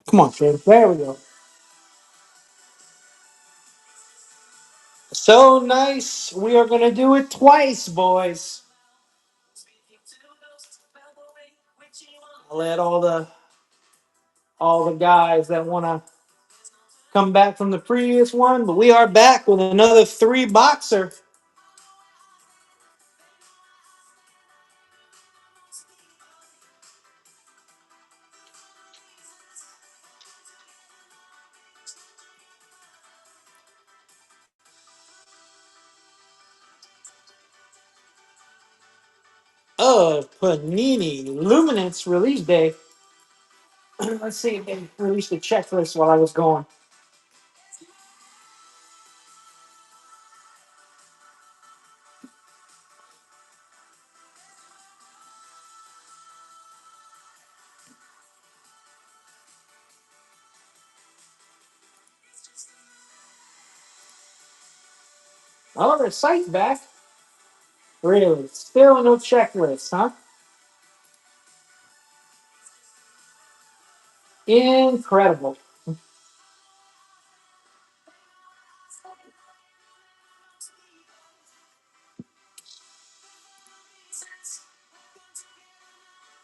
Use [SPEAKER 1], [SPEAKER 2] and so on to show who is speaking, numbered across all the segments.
[SPEAKER 1] Come on, Trey. There we go. So nice. We are going to do it twice, boys. I'll let all the guys that want to come back from the previous one, but we are back with another three boxer. Of Panini Luminance release day. Let's see if they released the checklist while I was gone. Oh, the site's back. Really? Still no checklist, huh? Incredible.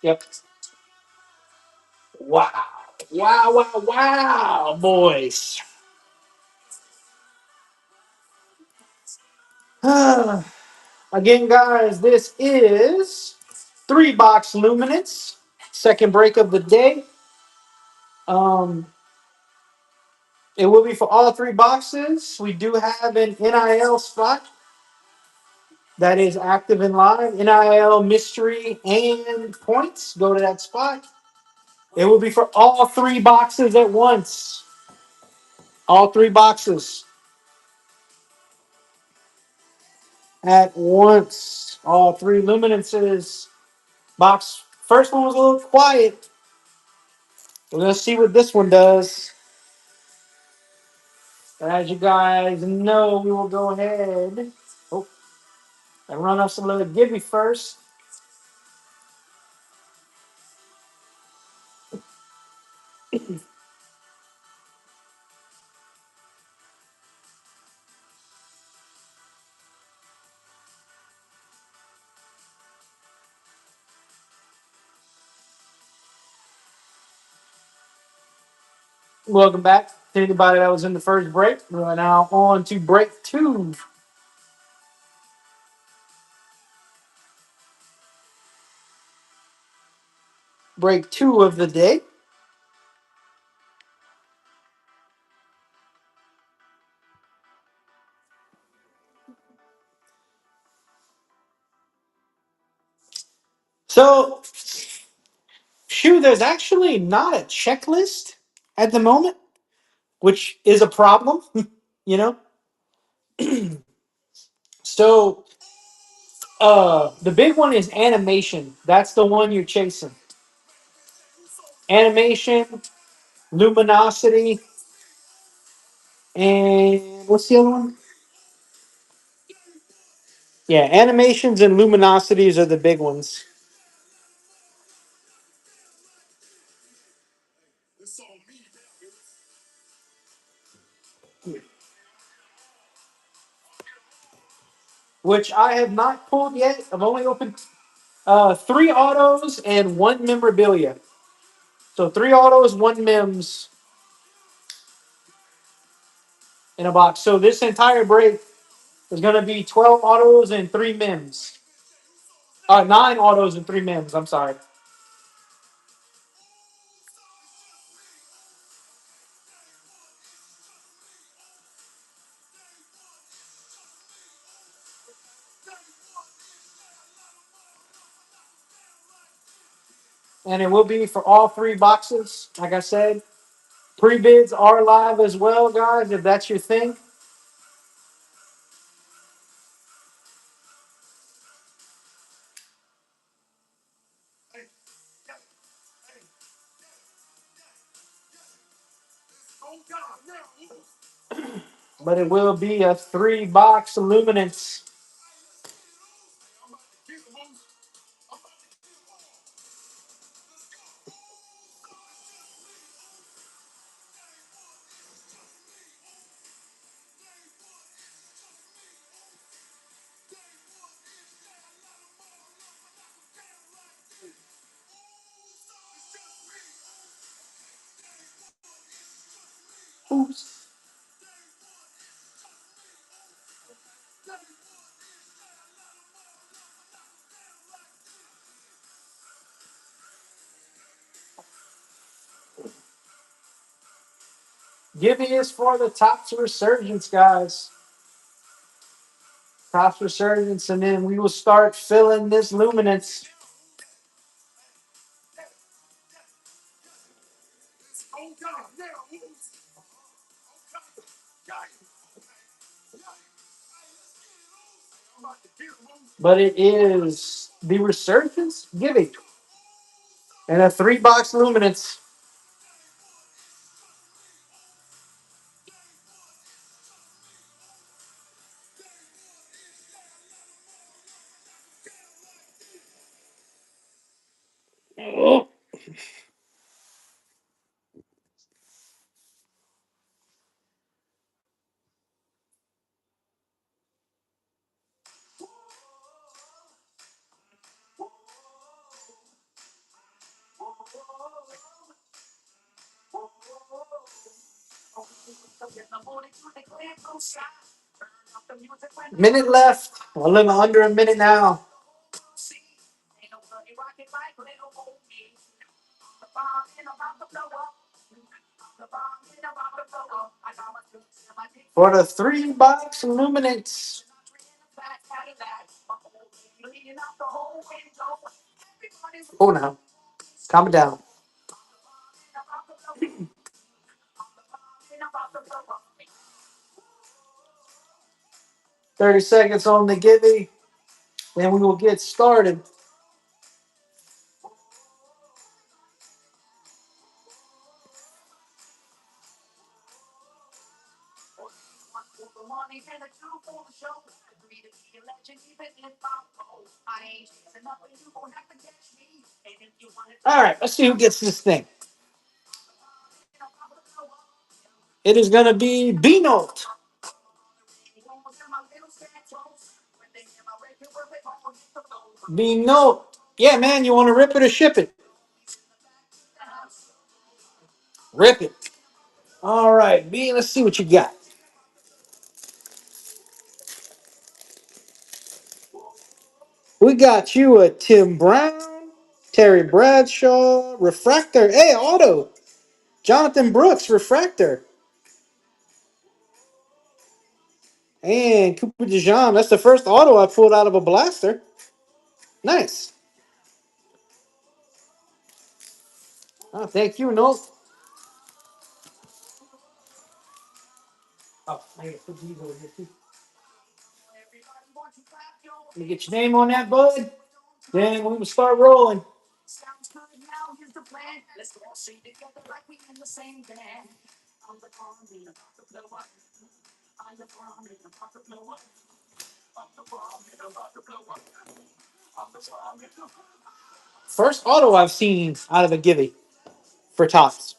[SPEAKER 1] Yep. Wow. Wow, wow, wow, boys. Again, guys, this is three box Luminance. Second break of the day. Um, it will be for all three boxes. We do have an NIL spot that is active and live. NIL mystery and points. Go to that spot. It will be for all three boxes at once. All three boxes at once. All three luminances. Box first one was a little quiet. We're gonna see what this one does. As you guys know, we will go ahead. Oh, and run us a little Gibby first. Welcome back to anybody that was in the first break. We're now on to break two. Break two of the day. So, there's actually not a checklist at the moment, which is a problem, you know? So, the big one is animation. That's the one you're chasing. Animation, luminosity, and what's the other one? Yeah, animations and luminosities are the big ones. Which I have not pulled yet. I've only opened three autos and one memorabilia. So three autos, one mems in a box. So this entire break is going to be 12 autos and three mems. Nine autos and three mems. I'm sorry. And it will be for all three boxes. Like I said, pre-bids are live as well, guys, if that's your thing. But it will be a three-box Illuminance. Oops. Give me is for the Topps Resurgence, guys. Topps Resurgence, and then we will start filling this Luminance. But it is the Resurgence giving. And a 3-box Luminance. Oh. Minute left. A little under a minute now. For the 3-box Luminance. Oh, no. Calm it down. 30 seconds on the giving. Then we will get started. All right, let's see who gets this thing. It is going to be B-Note. B-Note. Yeah, man, you want to rip it or ship it? Rip it. All right, B, let's see what you got. We got you a Tim Brown, Terry Bradshaw, Refractor. Hey, auto. Jonathan Brooks, Refractor. And Cooper DeJean. That's the first auto I pulled out of a blaster. Nice. Oh, thank you, Note. Oh, I gotta put these over here too. Let me get your name on that, bud. Then we will start rolling. First auto I've seen out of a Givey for Topps.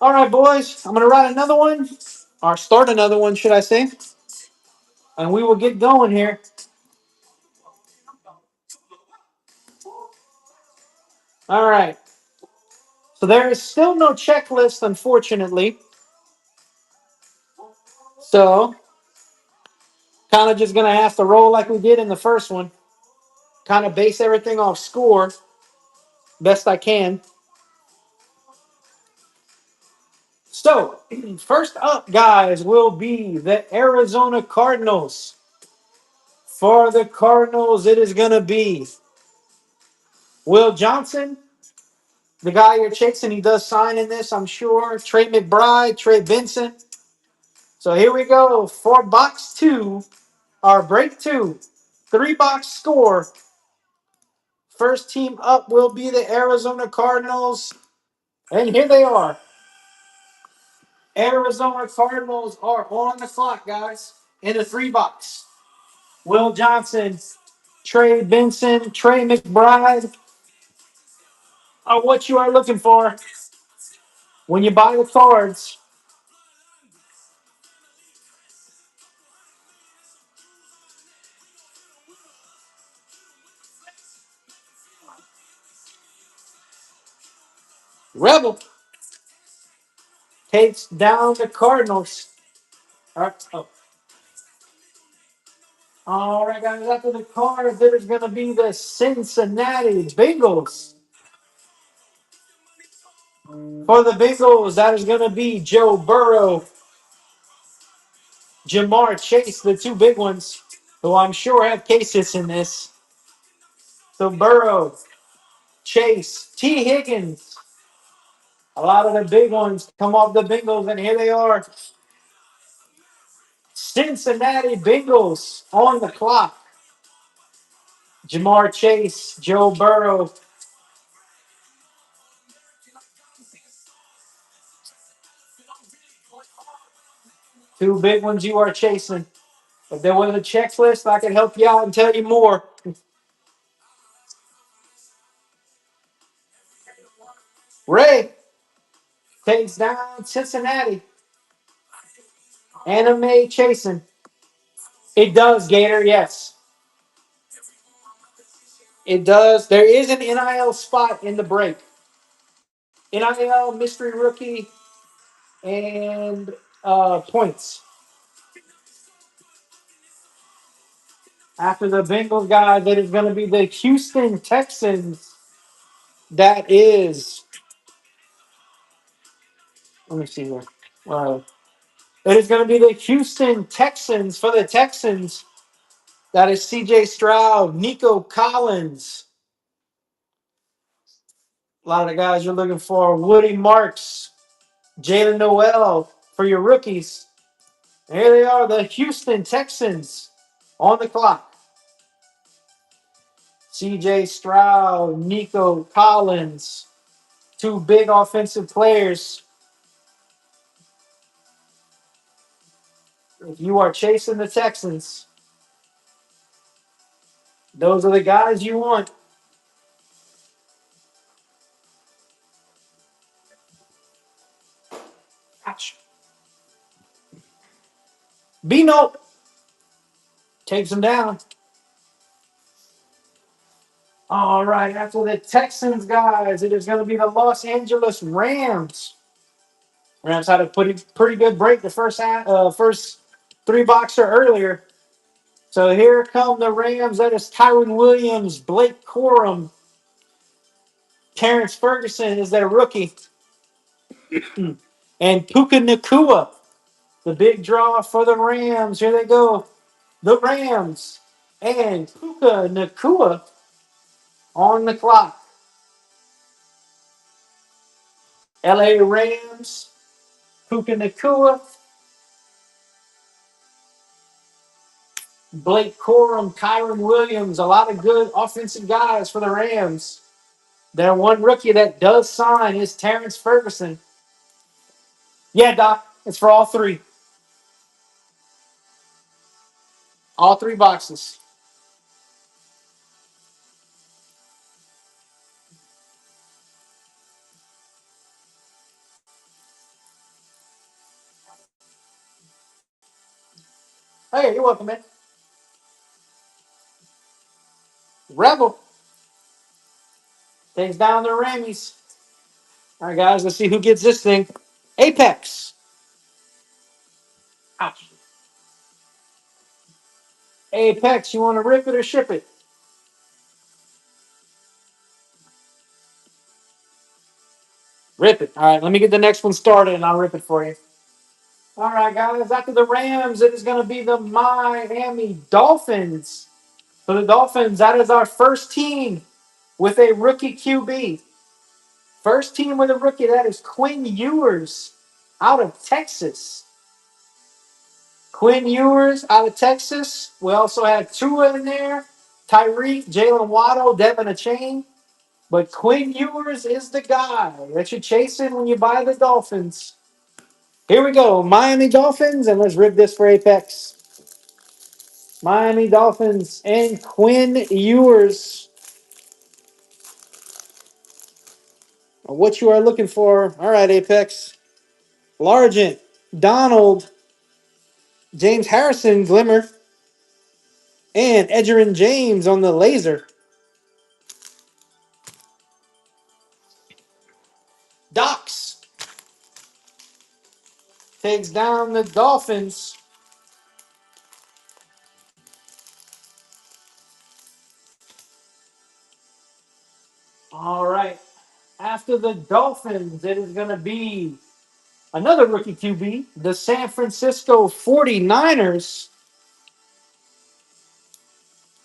[SPEAKER 1] All right, boys. I'm gonna write another one, or start another one, should I say? And we will get going here. All right. So there is still no checklist, unfortunately. So kind of just gonna have to roll like we did in the first one. Kind of base everything off score best I can. So first up, guys, will be the Arizona Cardinals. For the Cardinals, it is gonna be Will Johnson, the guy you're chasing. He does sign in this, I'm sure. Trey McBride, Trey Vincent. So here we go for box 2, or break 2, 3-box score. First team up will be the Arizona Cardinals. And here they are. Arizona Cardinals are on the clock, guys, in the 3-box. Will Johnson, Trey Benson, Trey McBride are what you are looking for when you buy the cards. Rebel. takes down the Cardinals. All right. Oh. All right, guys. After the Cards, there's going to be the Cincinnati Bengals. For the Bengals, that is going to be Joe Burrow, Jamar Chase, the two big ones, who I'm sure have cases in this. So Burrow, Chase, T. Higgins. A lot of the big ones come off the Bengals, and here they are. Cincinnati Bengals on the clock. Jamar Chase, Joe Burrow. Two big ones you are chasing. If there was a checklist, I could help you out and tell you more. Ray takes down Cincinnati. Anime chasing. It does, Gator, yes. It does. There is an NIL spot in the break. NIL, mystery rookie, and points. After the Bengals guy, that is going to be the Houston Texans. That is, let me see here. It is going to be the Houston Texans. For the Texans, that is CJ Stroud, Nico Collins. A lot of the guys you're looking for. Woody Marks, Jalen Noel for your rookies. And here they are, the Houston Texans on the clock. CJ Stroud, Nico Collins, two big offensive players. If you are chasing the Texans, those are the guys you want. Ouch. Bino takes them down. All right, after the Texans, guys, it is going to be the Los Angeles Rams. Rams had a pretty good break the first three boxer earlier. So here come the Rams. That is Tyron Williams, Blake Corum, Terrence Ferguson is their rookie, and Puka Nakua, the big draw for the Rams. Here they go, the Rams and Puka Nakua on the clock. LA Rams, Puka Nakua, Blake Corum, Kyron Williams, a lot of good offensive guys for the Rams. Their one rookie that does sign is Terrence Ferguson. Yeah, Doc, it's for all three. All three boxes. Hey, you're welcome, man. Rebel takes down the Rammies. All right, guys, let's see who gets this thing. Apex. Ouch. Apex, you want to rip it or ship it? Rip it. All right, let me get the next one started and I'll rip it for you. All right, guys, after the Rams, it is going to be the Miami Dolphins. For the Dolphins, that is our first team with a rookie QB. First team with a rookie, that is Quinn Ewers out of Texas. Quinn Ewers out of Texas. We also had Tua in there, Tyreek, Jalen Waddle, Devin Achane. But Quinn Ewers is the guy that you're chasing when you buy the Dolphins. Here we go, Miami Dolphins, and let's rip this for Apex. Miami Dolphins and Quinn Ewers. What you are looking for. All right, Apex. Largent, Donald, James Harrison, Glimmer, and Edgerrin James on the laser. Docs. Takes down the Dolphins. All right. After the Dolphins, it is going to be another rookie QB, the San Francisco 49ers.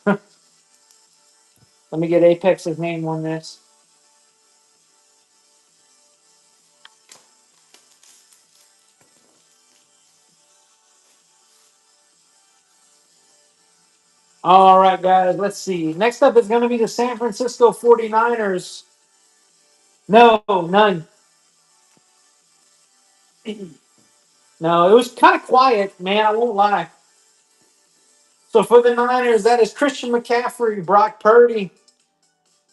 [SPEAKER 1] Let me get Apex's name on this. All right, guys, let's see. Next up is going to be the San Francisco 49ers. No, none. No, it was kind of quiet, man. I won't lie. So for the Niners, that is Christian McCaffrey, Brock Purdy,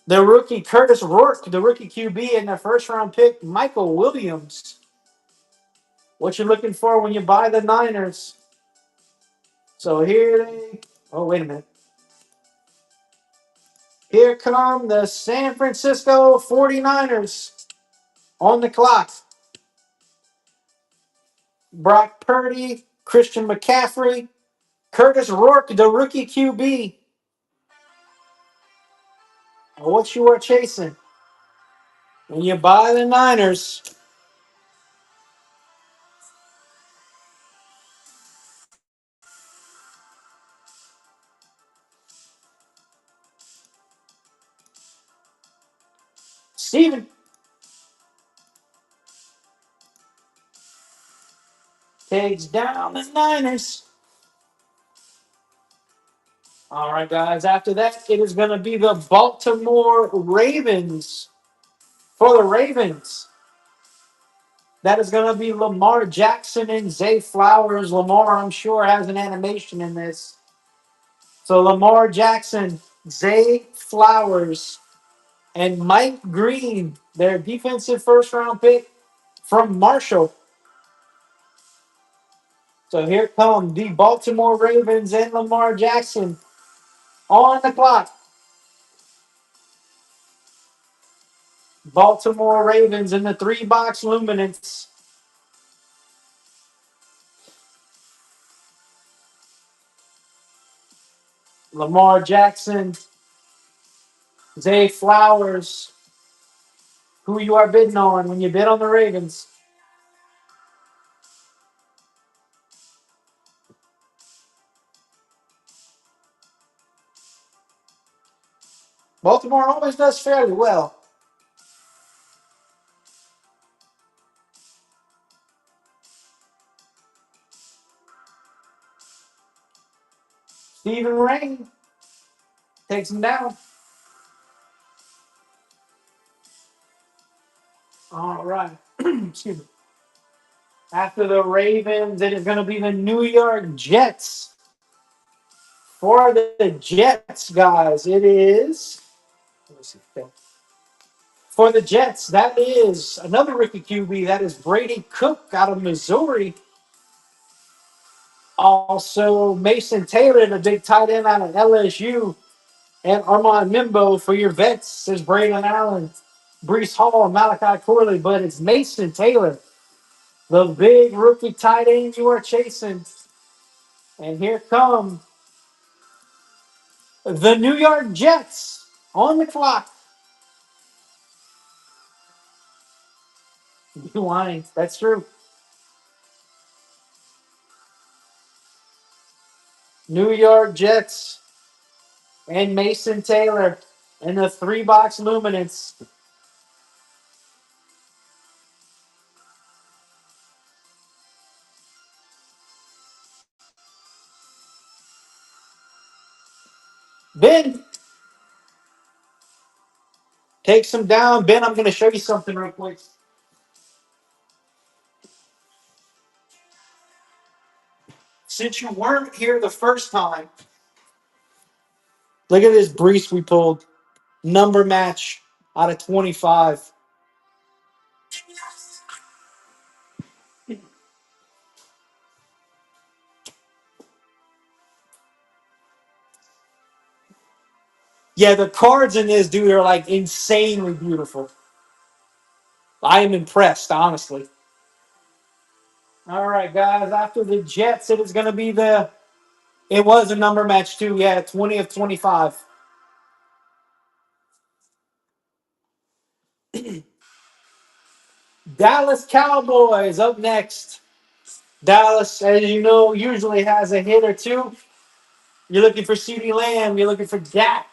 [SPEAKER 1] the rookie Curtis Rourke, the rookie QB, and the first round pick Michael Williams. What you looking for when you buy the Niners? So here they. Oh, wait a minute. Here come the San Francisco 49ers on the clock. Brock Purdy, Christian McCaffrey, Curtis Rourke, the rookie QB. What you are chasing when you buy the Niners? Steven takes down the Niners. All right, guys. After that, it is going to be the Baltimore Ravens. For the Ravens, that is going to be Lamar Jackson and Zay Flowers. Lamar, I'm sure, has an animation in this. So Lamar Jackson, Zay Flowers, and Mike Green, their defensive first round pick from Marshall. So here come the Baltimore Ravens and Lamar Jackson on the clock. Baltimore Ravens in the 3-box Luminance. Lamar Jackson, Zay Flowers. Who you are bidding on when you bid on the Ravens? Baltimore always does fairly well. Stephen Rain takes him down. All right. Excuse me. After the Ravens, it is going to be the New York Jets. For the Jets, guys, it is. Let me see. For the Jets, that is another rookie QB. That is Brady Cook out of Missouri. Also, Mason Taylor, the big tight end out of LSU. And Armand Mimbo for your vets says Braylon Allen, Brees Hall, and Malachi Corley. But it's Mason Taylor, the big rookie tight end you are chasing. And here come the New York Jets on the clock. You lying. That's true. New York Jets and Mason Taylor in the 3-box Luminance. Ben takes him down. Ben, I'm going to show you something real quick. Since you weren't here the first time, look at this Brees we pulled. Number match out of 25. Yeah, the cards in this, dude, are like insanely beautiful. I am impressed, honestly. All right, guys. After the Jets, it is going to be the. It was a number match too. Yeah, 20 of 25. Dallas Cowboys up next. Dallas, as you know, usually has a hit or two. You're looking for CeeDee Lamb. You're looking for Dak.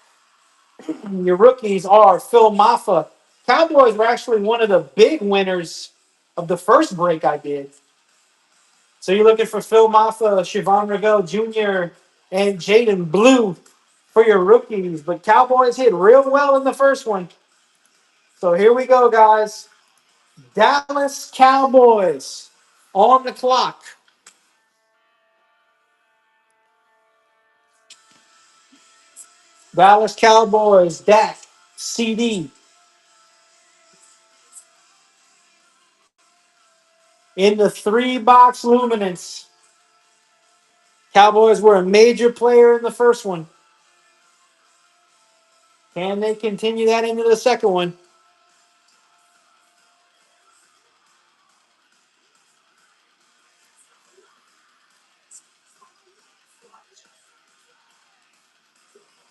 [SPEAKER 1] Your rookies are Phil Maffa. Cowboys were actually one of the big winners of the first break I did. So you're looking for Phil Maffa, Siobhan Regal Jr., and Jaden Blue for your rookies. But Cowboys hit real well in the first one. So here we go, guys. Dallas Cowboys on the clock. Dallas Cowboys, Dak, CD. In the 3-box Luminance. Cowboys were a major player in the first one. Can they continue that into the second one?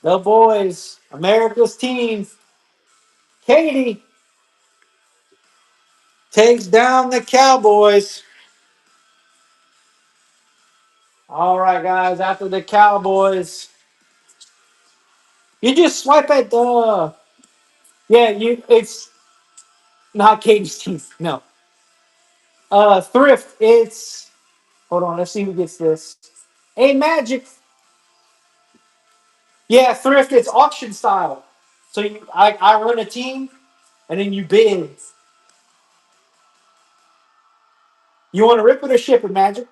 [SPEAKER 1] The boys, America's team, Katie takes down the Cowboys. All right, guys, after the Cowboys, you just swipe at the. Yeah, it's not Katie's team. No. Thrift, it's. Hold on, let's see who gets this. A Magic. Yeah, Thrift, it's auction style. So I run a team, and then you bid. You want to rip it or ship it, Magic?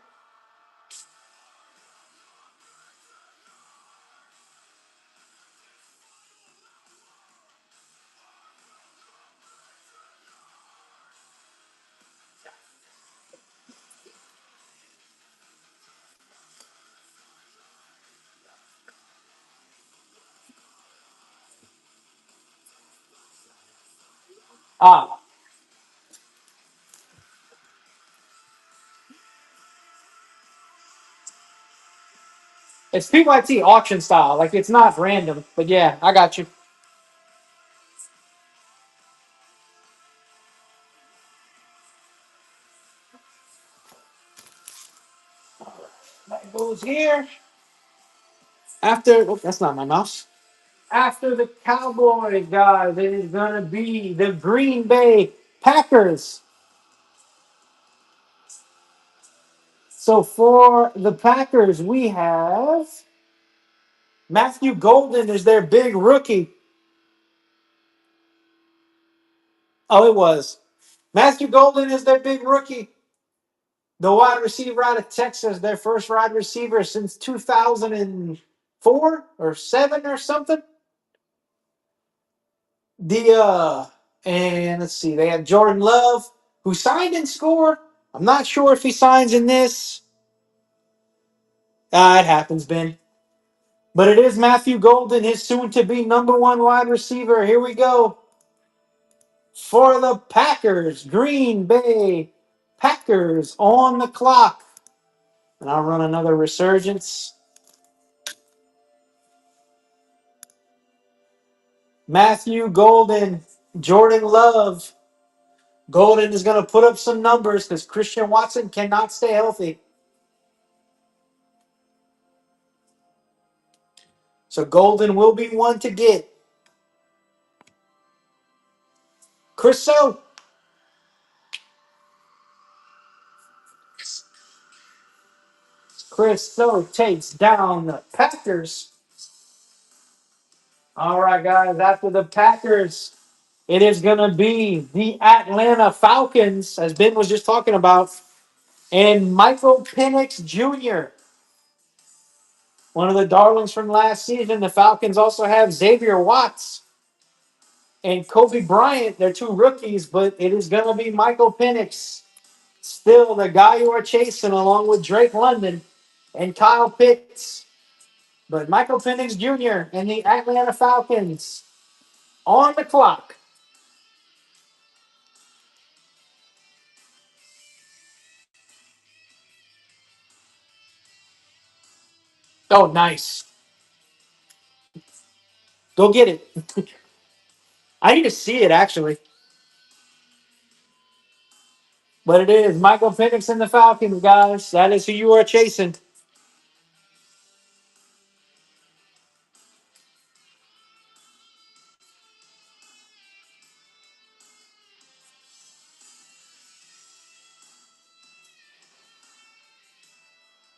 [SPEAKER 1] Ah, it's PYT auction style. Like, it's not random. But yeah, I got you. That goes here. After, oh, that's not my mouse. After the Cowboys, guys, it is going to be the Green Bay Packers. So for the Packers, we have Matthew Golden is their big rookie. Oh, it was. Matthew Golden is their big rookie. The wide receiver out of Texas, their first wide receiver since 2004 or 7 or something. The and let's see, they have Jordan Love, who signed and scored. I'm not sure if he signs in this. It happens, Ben. But it is Matthew Golden, his soon-to-be number one wide receiver. Here we go. For the Packers, Green Bay Packers on the clock. And I'll run another resurgence. Matthew Golden, Jordan Love. Golden is going to put up some numbers because Christian Watson cannot stay healthy. So Golden will be one to get. Chris So. Chris So takes down the Packers. All right, guys. After the Packers, it is going to be the Atlanta Falcons, as Ben was just talking about, and Michael Penix Jr., one of the darlings from last season. The Falcons also have Xavier Watts and Kobe Bryant. They're two rookies, but it is going to be Michael Penix, still the guy you are chasing, along with Drake London and Kyle Pitts. But Michael Penix Jr. and the Atlanta Falcons on the clock. Oh, nice. Go get it. I need to see it actually, but it is Michael Penix and the Falcons, guys. That is who you are chasing.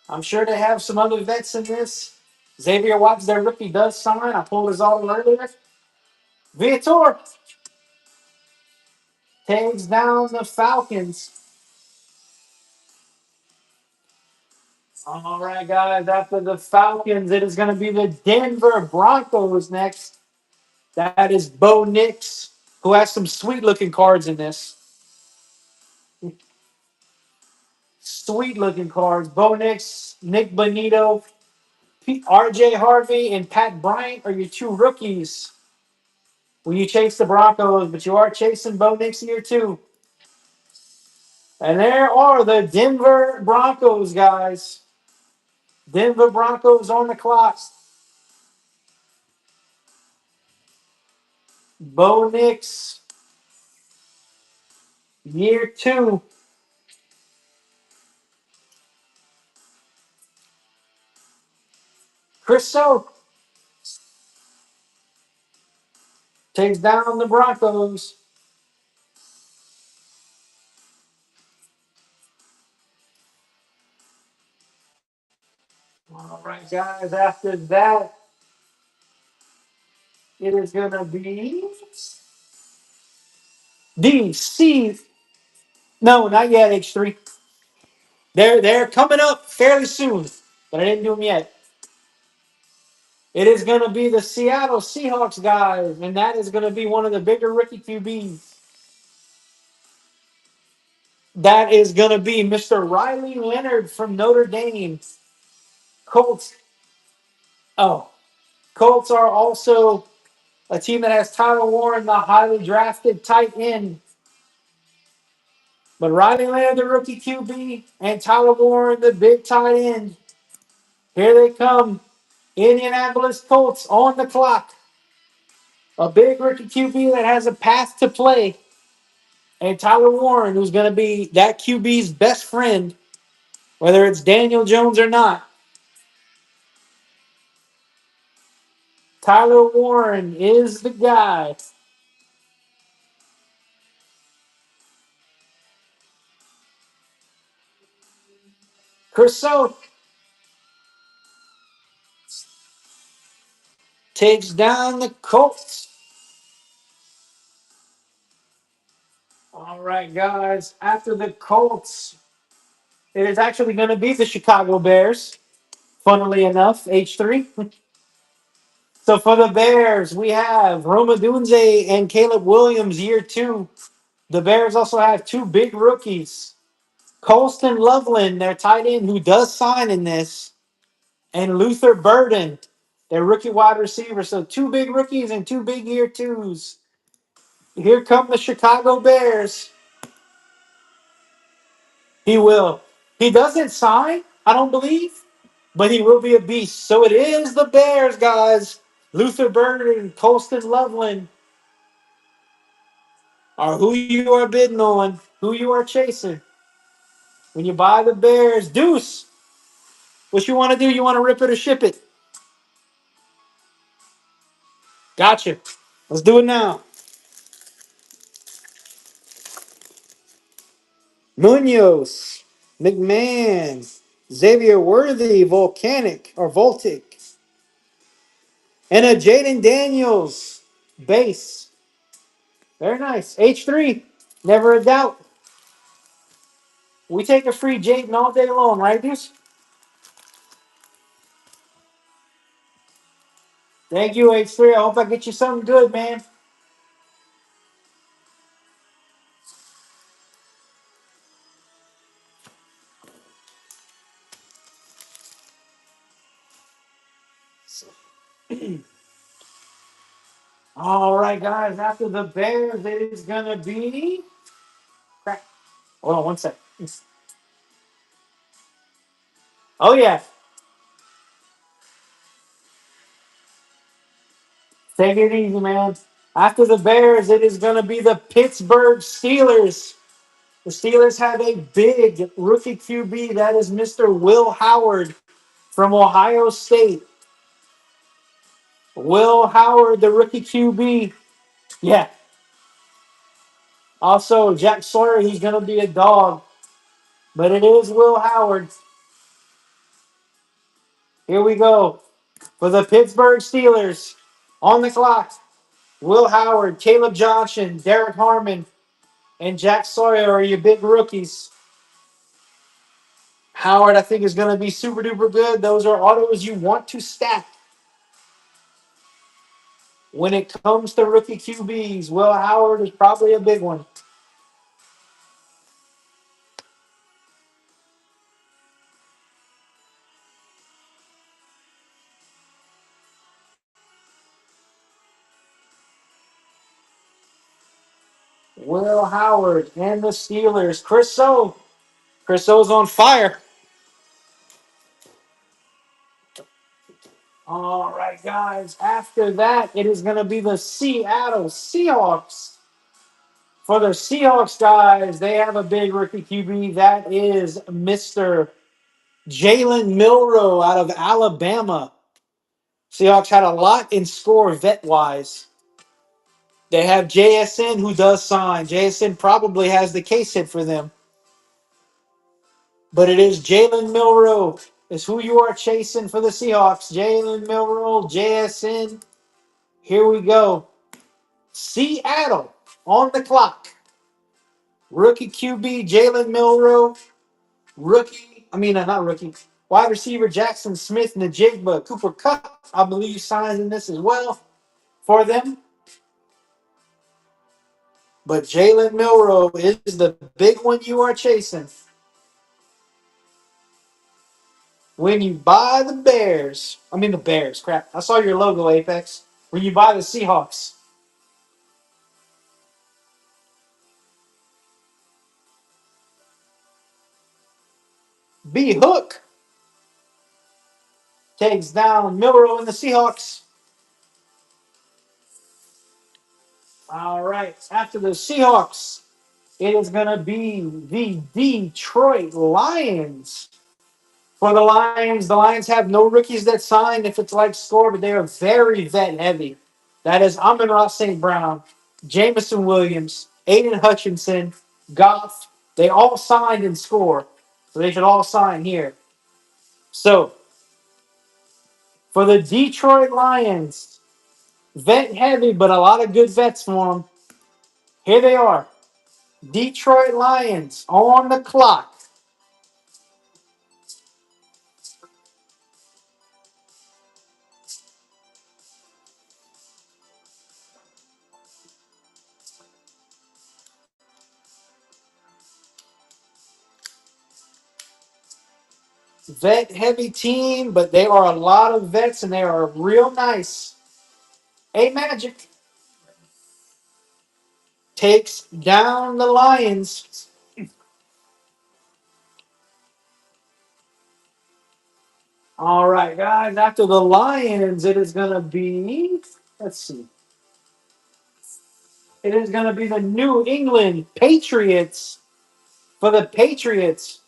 [SPEAKER 1] I'm sure they have some other vets in this. Xavier Watts, their rookie, does sign. I pulled his auto earlier. Viator takes down the Falcons. All right, guys. After the Falcons, it is going to be the Denver Broncos next. That is Bo Nix, who has some sweet looking cards in this. Sweet looking cards. Bo Nix, Nick Bonito, RJ Harvey, and Pat Bryant are your two rookies when you chase the Broncos, but you are chasing Bo Nix here too. And there are the Denver Broncos, guys. Denver Broncos on the clock. Bo Nix, year two. Chris So takes down the Broncos. All right, guys. After that, it is going to be DC. No, not yet, H3. They're coming up fairly soon, but I didn't do them yet. It is going to be the Seattle Seahawks, guys, and that is going to be one of the bigger rookie QBs. That is going to be Mr. Riley Leonard from Notre Dame. Colts. Oh, Colts are also a team that has Tyler Warren, the highly drafted tight end. But Riley Leonard, the rookie QB, and Tyler Warren, the big tight end. Here they come. Indianapolis Colts on the clock. A big rookie QB that has a path to play. And Tyler Warren, who's going to be that QB's best friend, whether it's Daniel Jones or not. Tyler Warren is the guy. Chris So takes down the Colts. All right, guys. After the Colts, it is actually going to be the Chicago Bears. Funnily enough, H3. So for the Bears, we have Roma Dunze and Caleb Williams, year two. The Bears also have two big rookies. Colston Loveland, their tight end, who does sign in this, and Luther Burden, their rookie wide receiver. So two big rookies and two big year twos. Here come the Chicago Bears. He will. He doesn't sign, I don't believe, but he will be a beast. So it is the Bears, guys. Luther Burden and Colston Loveland are who you are bidding on, who you are chasing. When you buy the Bears, Deuce, what you want to do? You want to rip it or ship it? Gotcha. Let's do it now. Munoz, McMahon, Xavier Worthy, Volcanic or Voltic, and a Jaden Daniels base. Very nice. H3, never a doubt. We take a free Jaden all day long, right, Deuce? Thank you, H3. I hope I get you something good, man. All right, guys. After the Bears, it is going to be. Crap. Hold on one sec. Oh, yeah. Take it easy, man. After the Bears, it is going to be the Pittsburgh Steelers. The Steelers have a big rookie QB. That is Mr. Will Howard from Ohio State. Will Howard, the rookie QB. Yeah. Also, Jack Sawyer, he's going to be a dog. But it is Will Howard. Here we go. For the Pittsburgh Steelers, on the clock, Will Howard, Caleb Johnson, Derek Harmon, and Jack Sawyer are your big rookies. Howard, I think, is going to be super duper good. Those are autos you want to stack. When it comes to rookie QBs, Will Howard is probably a big one. Will Howard and the Steelers. Chris O. Chris O's on fire. All right, guys. After that, it is going to be the Seattle Seahawks. For the Seahawks, guys, they have a big rookie QB. That is Mr. Jalen Milroe out of Alabama. Seahawks had a lot in score vet-wise. They have JSN who does sign. JSN probably has the case hit for them. But it is Jalen Milroe is who you are chasing for the Seahawks. Jalen Milroe, JSN. Here we go. Seattle on the clock. Rookie QB Jalen Milroe. Not rookie. Wide receiver Jackson Smith, Najigba, Cooper Kupp, I believe, signs in this as well for them. But Jalen Milroe is the big one you are chasing. When you buy the Bears, crap. I saw your logo, Apex. When you buy the Seahawks. B Hook takes down Milroe and the Seahawks. All right. After the Seahawks, it is going to be the Detroit Lions. For the Lions have no rookies that sign if it's like score, but they are very vet heavy. That is Amon-Ra St. Brown, Jameson Williams, Aiden Hutchinson, Goff. They all signed in score. So they should all sign here. So for the Detroit Lions, vet heavy, but a lot of good vets for them. Here they are. Detroit Lions on the clock. Vet heavy team, but they are a lot of vets and they are real nice. A Magic takes down the Lions. All right, guys. After the Lions, it is going to be, let's see. It is going to be the New England Patriots. For the Patriots,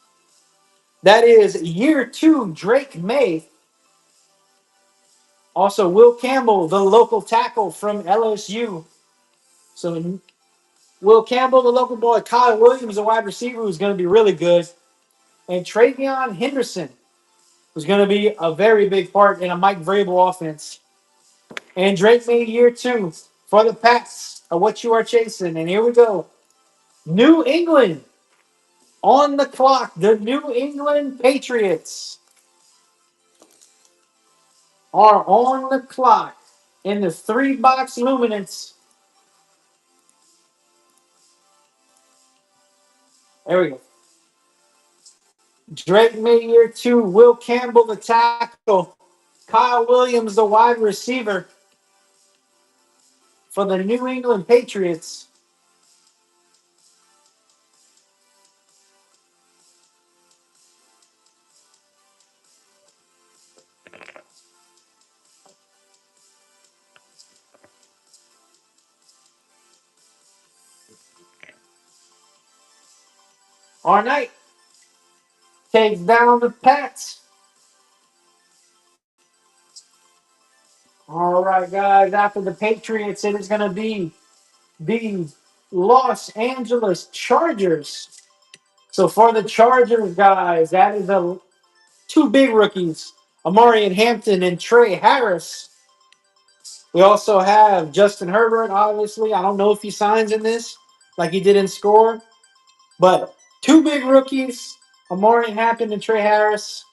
[SPEAKER 1] that is year 2, Drake May. Also, Will Campbell, the local tackle from LSU. So, Will Campbell, the local boy. Kyle Williams, a wide receiver who's going to be really good. And Travion Henderson, who's going to be a very big part in a Mike Vrabel offense. And Drake May year 2 for the Pats are what you are chasing. And here we go. New England on the clock. The New England Patriots are on the clock in the 3-box Luminance. There we go. Drake May year 2. Will Campbell the tackle. Kyle Williams the wide receiver for the New England Patriots. Our Knight takes down the Pats. All right, guys. After the Patriots, it is going to be the Los Angeles Chargers. So for the Chargers, guys, that is the two big rookies, Amari Hampton and Trey Harris. We also have Justin Herbert, obviously. I don't know if he signs in this like he did in Score, but two big rookies, Amari Hampton and Trey Harris.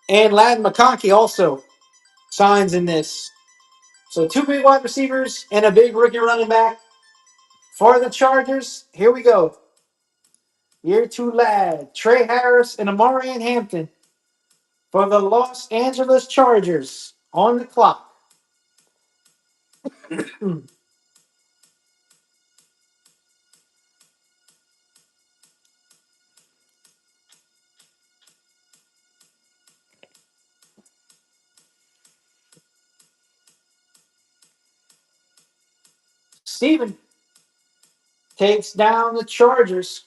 [SPEAKER 1] And Ladd McConkey also signs in this. So two big wide receivers and a big rookie running back for the Chargers. Here we go. Year two Ladd, Trey Harris, and Amari Hampton for the Los Angeles Chargers on the clock. Steven takes down the Chargers.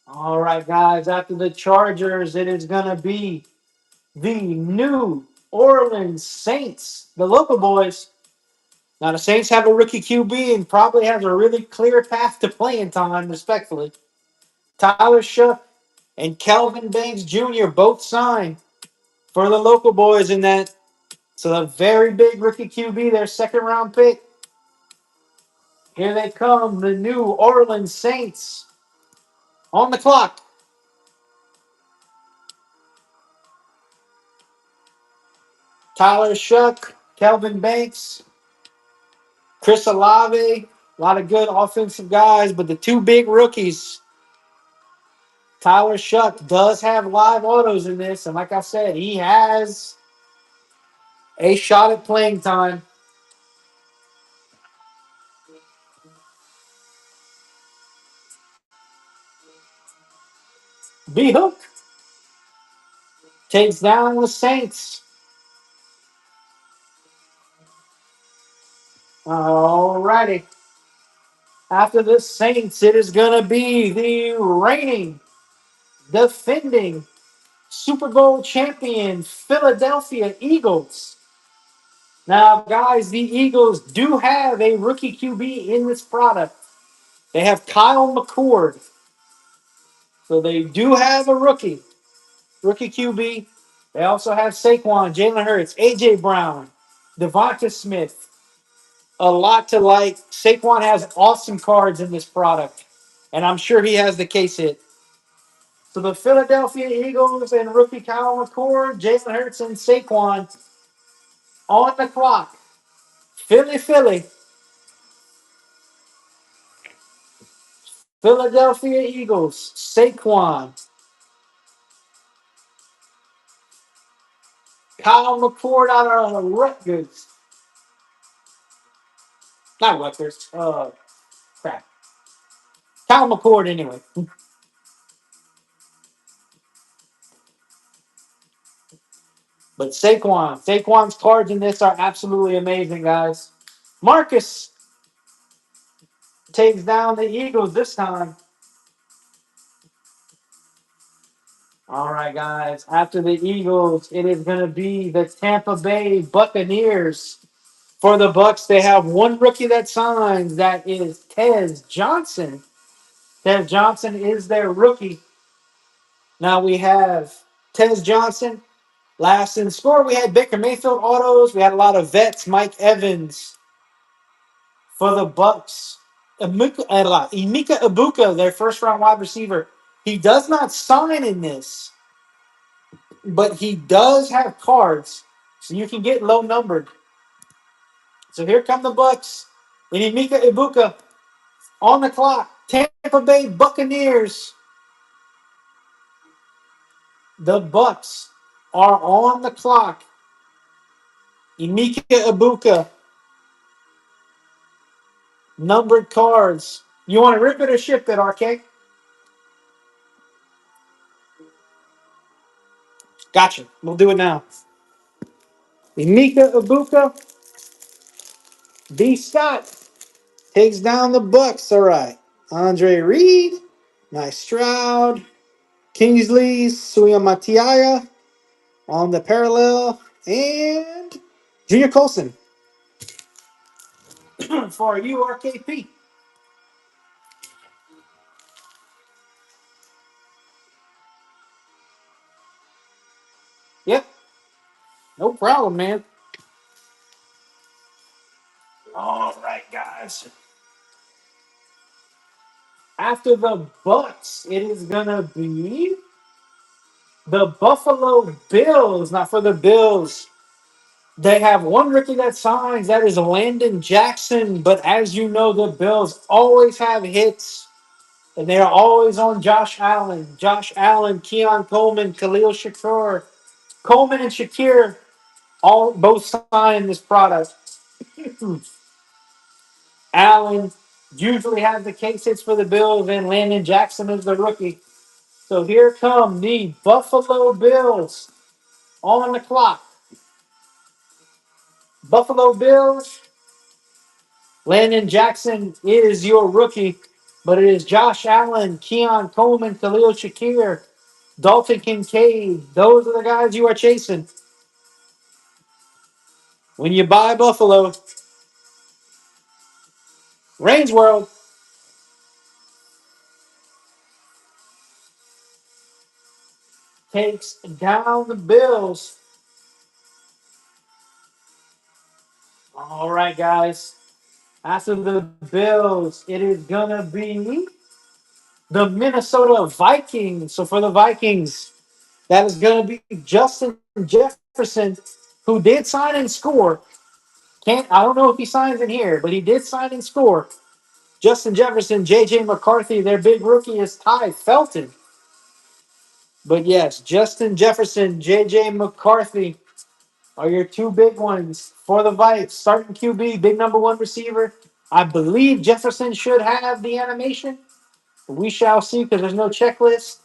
[SPEAKER 1] All right, guys. After the Chargers, it is going to be the New Orleans Saints, the local boys. Now, the Saints have a rookie QB and probably has a really clear path to playing time, respectfully. Tyler Shuck and Kelvin Banks Jr. both signed for the local boys in that. So, a very big rookie QB, their second round pick. Here they come, the New Orleans Saints on the clock. Tyler Shuck, Kelvin Banks, Chris Olave, a lot of good offensive guys, but the two big rookies, Tyler Shuck does have live autos in this, and like I said, he has a shot at playing time. B-Hook takes down the Saints. All righty. After the Saints, it is going to be the reigning, defending Super Bowl champion Philadelphia Eagles. Now, guys, the Eagles do have a rookie QB in this product. They have Kyle McCord. So they do have a rookie QB. They also have Saquon, Jalen Hurts, A.J. Brown, Devonta Smith. A lot to like. Saquon has awesome cards in this product, and I'm sure he has the case hit. So the Philadelphia Eagles and rookie Kyle McCord, Jalen Hurts, and Saquon on the clock. Philly. Philadelphia Eagles, Saquon, Kyle McCord out of Rutgers. Not Rutgers. Crap. Kyle McCord, anyway. But Saquon's cards in this are absolutely amazing, guys. Marcus takes down the Eagles this time. All right, guys. After the Eagles, it is going to be the Tampa Bay Buccaneers. For the Bucks, they have one rookie that signs. That is Tez Johnson. Tez Johnson is their rookie. Now we have Tez Johnson. Last in score, we had Baker Mayfield autos. We had a lot of vets. Mike Evans for the Bucks. Emeka Ibuka, their first-round wide receiver. He does not sign in this, but he does have cards, so you can get low-numbered. So here come the Bucks. And Emeka Ibuka on the clock. Tampa Bay Buccaneers. The Bucks are on the clock. Emeka Ibuka. Numbered cards. You want to rip it or ship it, RK? Gotcha. We'll do it now. Emeka Ibuka. B. Scott takes down the Bucks. All right. Andre Reed. Nice Stroud. Kingsley Suyamatiaya on the parallel. And Junior Colson for URKP. Yep. No problem, man. All right, guys. After the Bucks, it is gonna be the Buffalo Bills. Now for the Bills, they have one rookie that signs. That is Landon Jackson. But as you know, the Bills always have hits, and they are always on Josh Allen. Josh Allen, Keon Coleman, Khalil Shakur. Coleman and Shakir all both sign this product. Allen usually has the case hits for the Bills, and Landon Jackson is the rookie. So here come the Buffalo Bills on the clock. Buffalo Bills, Landon Jackson is your rookie, but it is Josh Allen, Keon Coleman, Khalil Shakir, Dalton Kincaid. Those are the guys you are chasing. When you buy Buffalo, Reigns World takes down the Bills. All right, guys. After the Bills, it is going to be the Minnesota Vikings. So for the Vikings, that is going to be Justin Jefferson, who did sign and score. I don't know if he signs in here, but he did sign and score. Justin Jefferson, J.J. McCarthy, their big rookie is Ty Felton. But yes, Justin Jefferson, J.J. McCarthy are your two big ones for the Vikes. Starting QB, big number one receiver. I believe Jefferson should have the animation. We shall see because there's no checklist.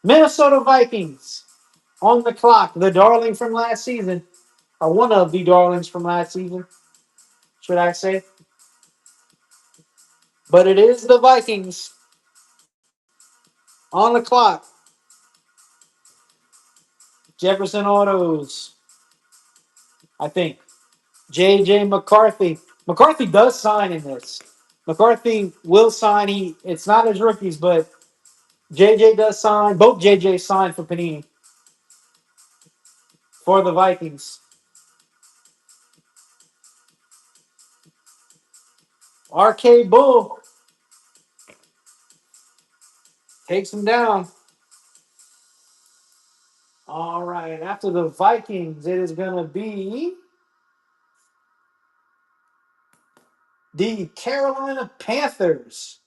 [SPEAKER 1] Minnesota Vikings on the clock. The darling from last season, or one of the darlings from last season, should I say. But it is the Vikings on the clock. Jefferson Autos, I think. J.J. McCarthy. McCarthy does sign in this. McCarthy will sign. It's not his rookies, but J.J. does sign. Both J.J. signed for Panini for the Vikings. RK Bull takes him down. All right. After the Vikings, it is going to be the Carolina Panthers.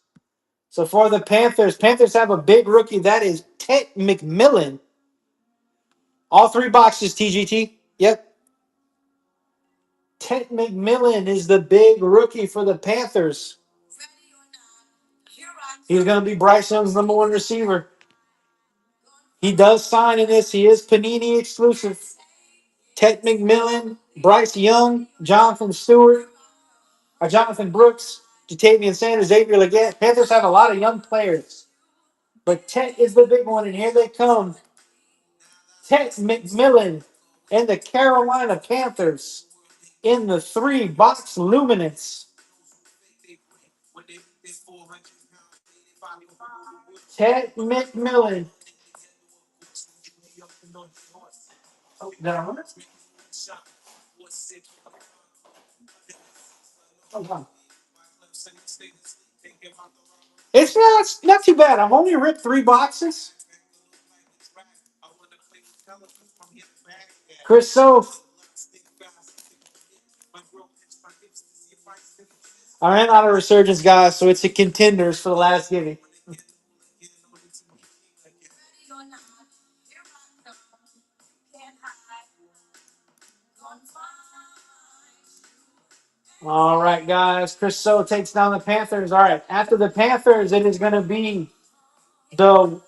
[SPEAKER 1] So for the Panthers have a big rookie. That is Ted McMillan. All three boxes, TGT. Yep. Ted McMillan is the big rookie for the Panthers. He's going to be Bryce Young's number one receiver. He does sign in this. He is Panini exclusive. Ted McMillan, Bryce Young, Jonathan Stewart, Jonathan Brooks, Jatavian Sanders, Xavier Legette. Panthers have a lot of young players. But Ted is the big one, and here they come. Ted McMillan and the Carolina Panthers in the 3-box Luminance. Ted McMillan. Oh, did I run it? Oh, wow. It's not too bad. I've only ripped 3 boxes. Chris Soph. I ran out of Resurgence, guys, so it's a contenders for the last giving. All right, guys. Chris So takes down the Panthers. All right. After the Panthers, it is going to be the.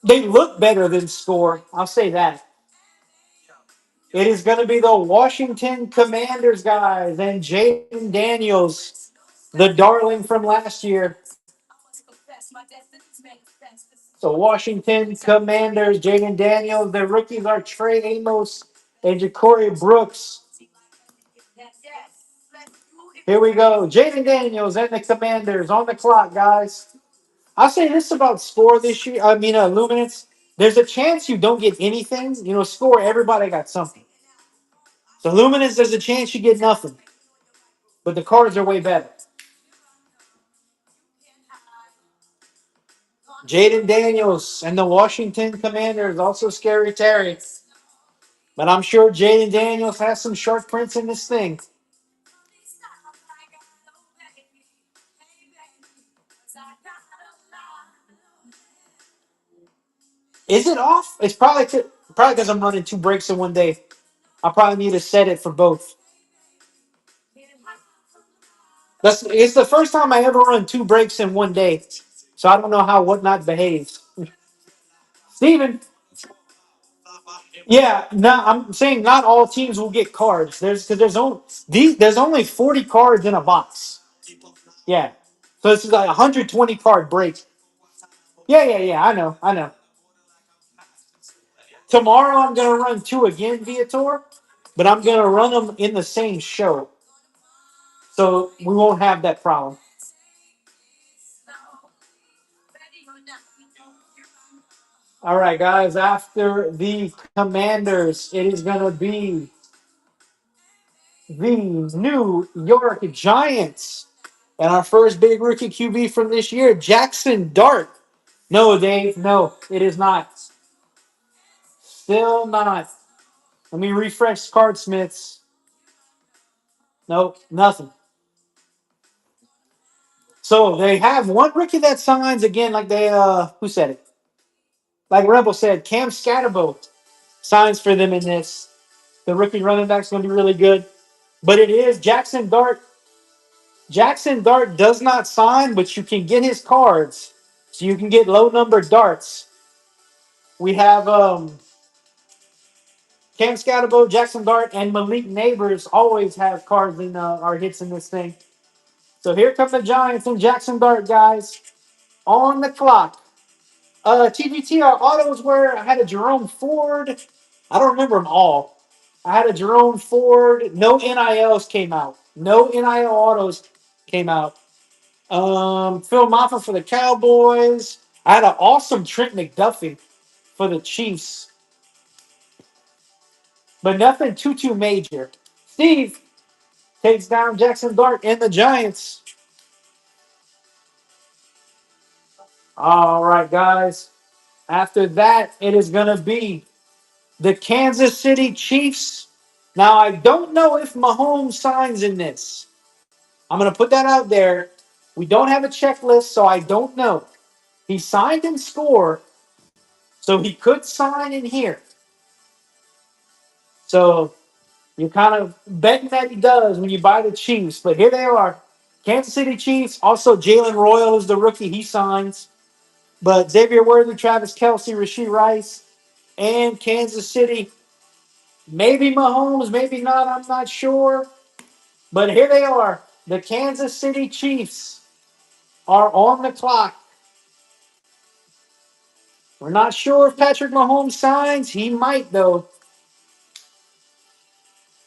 [SPEAKER 1] They look better than score. I'll say that. It is going to be the Washington Commanders, guys, and Jaden Daniels. The darling from last year. So Washington Commanders, Jaden Daniels. The rookies are Trey Amos and Ja'Cory Brooks. Here we go. Jaden Daniels and the Commanders on the clock, guys. I'll say this about score this year. Luminance. There's a chance you don't get anything. Score, everybody got something. So Luminance, there's a chance you get nothing. But the cards are way better. Jaden Daniels and the Washington Commanders, also Scary Terry. But I'm sure Jaden Daniels has some sharp prints in this thing. Is it off? It's probably because I'm running 2 breaks in one day. I probably need to set it for both. It's the first time I ever run 2 breaks in one day, so I don't know how whatnot behaves. Steven, yeah, no, I'm saying not all teams will get cards. There's only 40 cards in a box. Yeah, so this is like a 120 card break. Yeah. I know. Tomorrow I'm gonna run 2 again via tour, but I'm gonna run them in the same show, so we won't have that problem. All right, guys. After the Commanders, it is gonna be the New York Giants. And our first big rookie QB from this year, Jackson Dart. No, Dave. No, it is not. Still not. Let me refresh Card Smiths. Nope, nothing. So they have one rookie that signs again, like who said it? Like Rebel said, Cam Scatterbo signs for them in this. The rookie running back's going to be really good. But it is Jackson Dart. Jackson Dart does not sign, but you can get his cards. So you can get low number darts. We have Cam Scatterbo, Jackson Dart, and Malik Neighbors always have cards in our hits in this thing. So here come the Giants and Jackson Dart, guys. On the clock. TGT, our autos were, I had a Jerome Ford. I don't remember them all. I had a Jerome Ford. No NILs came out. No NIL autos came out. Phil Maffa for the Cowboys. I had an awesome Trent McDuffie for the Chiefs, but nothing too major. Steve takes down Jackson Dart and the Giants. All right, guys. After that, it is going to be the Kansas City Chiefs. Now, I don't know if Mahomes signs in this. I'm going to put that out there. We don't have a checklist, so I don't know. He signed in score, so he could sign in here. So you're kind of betting that he does when you buy the Chiefs. But here they are. Kansas City Chiefs. Also, Jalen Royal is the rookie. He signs. But Xavier Worthy, Travis Kelce, Rashee Rice, and Kansas City. Maybe Mahomes, maybe not. I'm not sure. But here they are. The Kansas City Chiefs are on the clock. We're not sure if Patrick Mahomes signs. He might, though.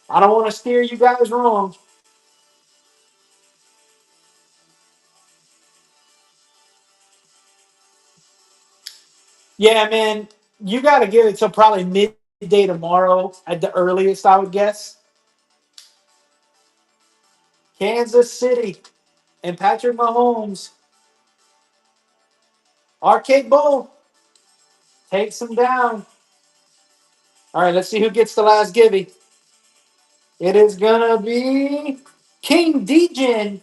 [SPEAKER 1] I don't want to steer you guys wrong. Yeah, man. You got to give it till probably midday tomorrow at the earliest, I would guess. Kansas City and Patrick Mahomes. Arcade Bowl takes him down. All right, let's see who gets the last givey. It is going to be King Degen.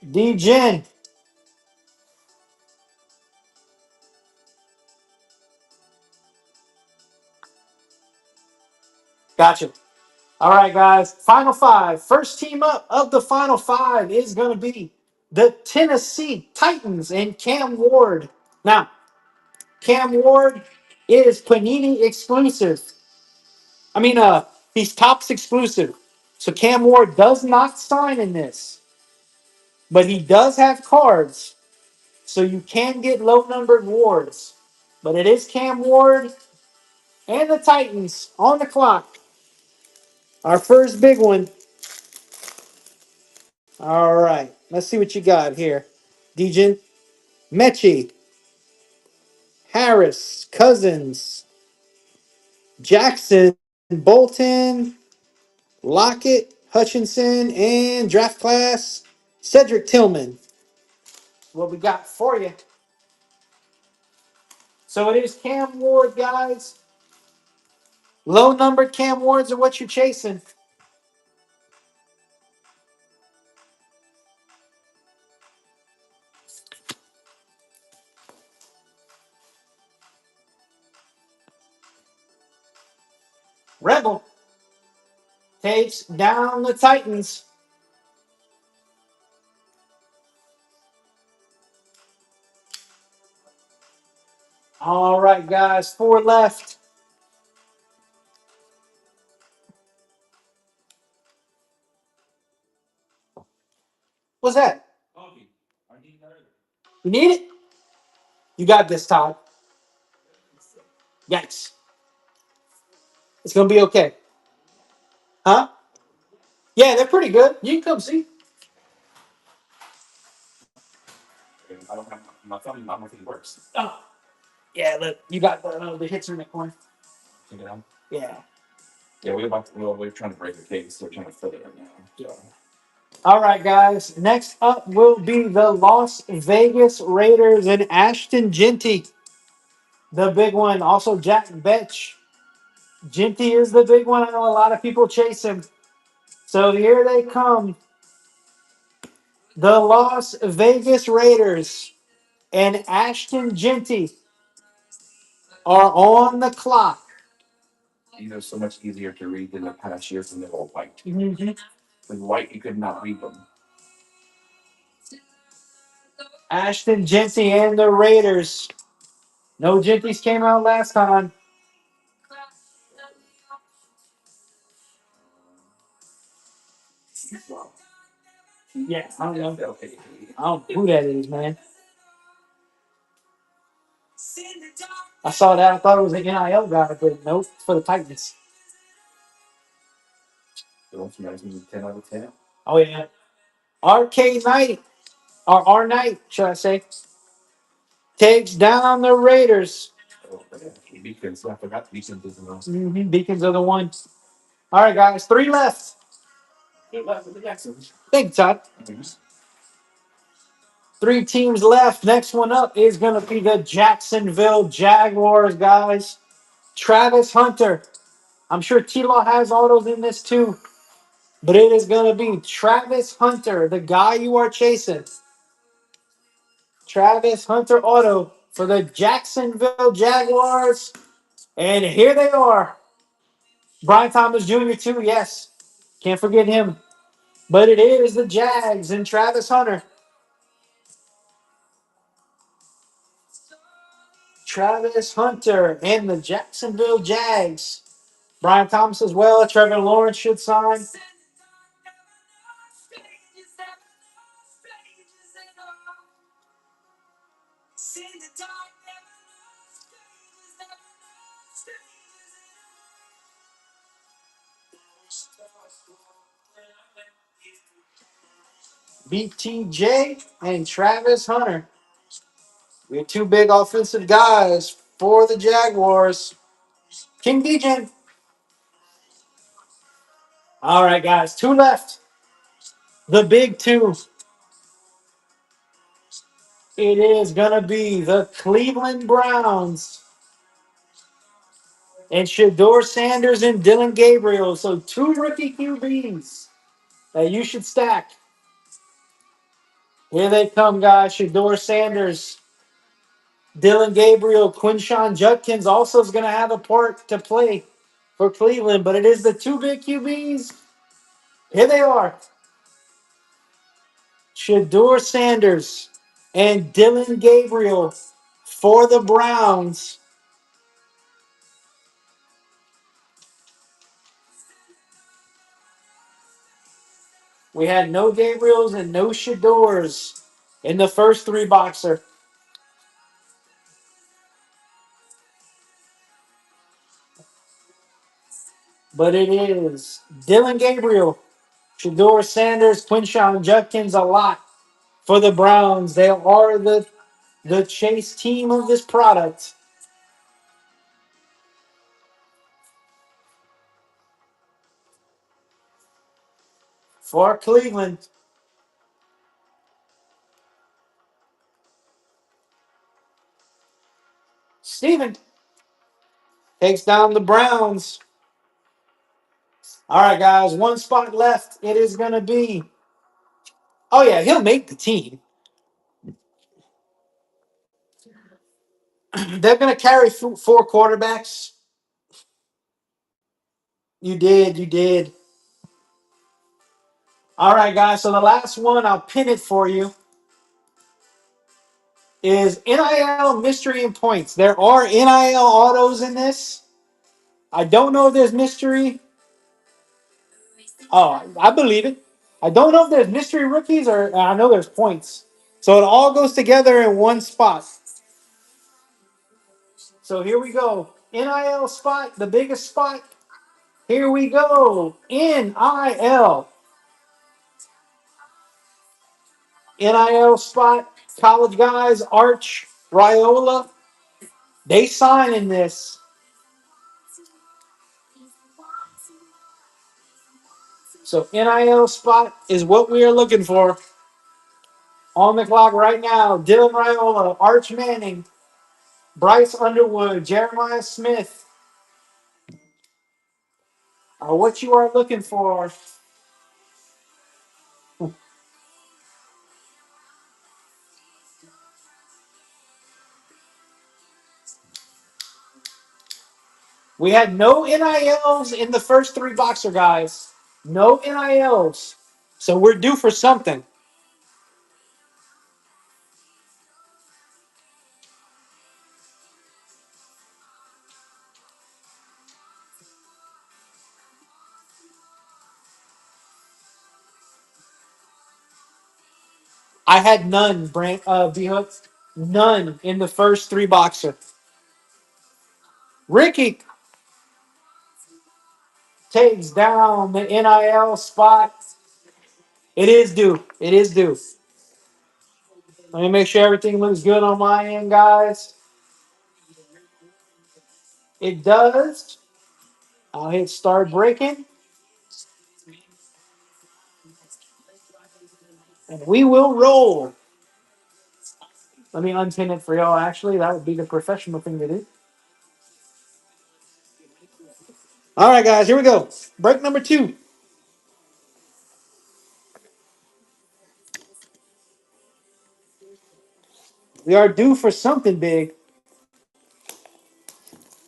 [SPEAKER 1] Degen. Gotcha. All right, guys. Final 5. First team up of the final 5 is going to be the Tennessee Titans and Cam Ward. Now, Cam Ward is Panini exclusive. I mean, he's Topps exclusive. So Cam Ward does not sign in this, but he does have cards, so you can get low numbered Wards. But it is Cam Ward and the Titans on the clock. Our first big one. All right, let's see what you got here. Dejan, Mechie, Harris, Cousins, Jackson, Bolton, Lockett, Hutchinson, and draft class Cedric Tillman. What we got for you? So it is Cam Ward, guys. Low numbered Cam Wards are what you're chasing. Rebel takes down the Titans. All right, guys, 4 left. What's that? You need it? You got this, Todd. Yikes. It's going to be okay. Huh? Yeah, they're pretty good. You can come see. I don't have my phone. I don't think it works. Oh, yeah, look, you got the hits in the corner. Take it out? Yeah. Yeah, we're trying to break the case. So we're trying to fill it right now. Yeah. All right, guys. Next up will be the Las Vegas Raiders and Ashton Genty. The big one. Also, Jack Betch. Genty is the big one. I know a lot of people chase him. So here they come. The Las Vegas Raiders and Ashton Genty are on the clock. These are so much easier to read than the past years when they were white. Mm-hmm. With white, you could not read them. Ashton Genty and the Raiders. No Genties came out last time. Yeah, I don't know. I don't know who that is, man. I saw that. I thought it was an NIL guy, but nope, it's for the Titans. 10 out of 10. Oh, yeah. RK Knight, or R Knight, should I say, takes down the Raiders. Oh, Beacons. I forgot Beacons is the one. Mm-hmm. Beacons are the ones. All right, guys, 3 left. Thank you, Todd. Mm-hmm. 3 teams left. Next one up is going to be the Jacksonville Jaguars, guys. Travis Hunter. I'm sure T-Law has autos in this too. But it is going to be Travis Hunter, the guy you are chasing. Travis Hunter auto for the Jacksonville Jaguars. And here they are. Brian Thomas Jr. too, yes. Can't forget him. But it is the Jags and Travis Hunter. Travis Hunter and the Jacksonville Jags. Brian Thomas as well. Trevor Lawrence should sign. BTJ and Travis Hunter. We have 2 big offensive guys for the Jaguars. King DJ. All right, guys. 2 left. The big 2. It is going to be the Cleveland Browns and Shador Sanders and Dylan Gabriel. So 2 rookie QBs that you should stack. Here they come, guys. Shador Sanders, Dylan Gabriel, Quinshawn Judkins also is going to have a part to play for Cleveland, but it is the 2 big QBs. Here they are. Shador Sanders and Dylan Gabriel for the Browns. We had no Gabriels and no Shadors in the first three boxer. But it is Dylan Gabriel, Shador Sanders, Quinshawn Judkins a lot for the Browns. They are the chase team of this product. For Cleveland, Steven takes down the Browns. All right, guys, one spot left. It is going to be. Oh, yeah, he'll make the team. They're going to carry four quarterbacks. You did. You did. All right, guys, so the last one, I'll pin it for you, is NIL mystery and points. There are NIL autos in this. I don't know if there's mystery. Oh, I believe it. I don't know if there's mystery rookies or I know there's points. So it all goes together in one spot. So here we go. NIL spot, the biggest spot. Here we go. NIL. NIL spot. College guys, Arch, Raiola. They sign in this. So NIL spot is what we are looking for. On the clock right now, Dylan Raiola, Arch Manning, Bryce Underwood, Jeremiah Smith are what you are looking for. We had no NILs in the first three boxer guys. No NILs. So we're due for something. I had none, B-Hook. None in the first three boxer. Ricky takes down the NIL spot. It is due. It is due. Let me make sure everything looks good on my end, guys. It does. I'll hit start breaking. And we will roll. Let me unpin it for y'all. Actually, that would be the professional thing to do. All right, guys, here we go. Break number 2. We are due for something big.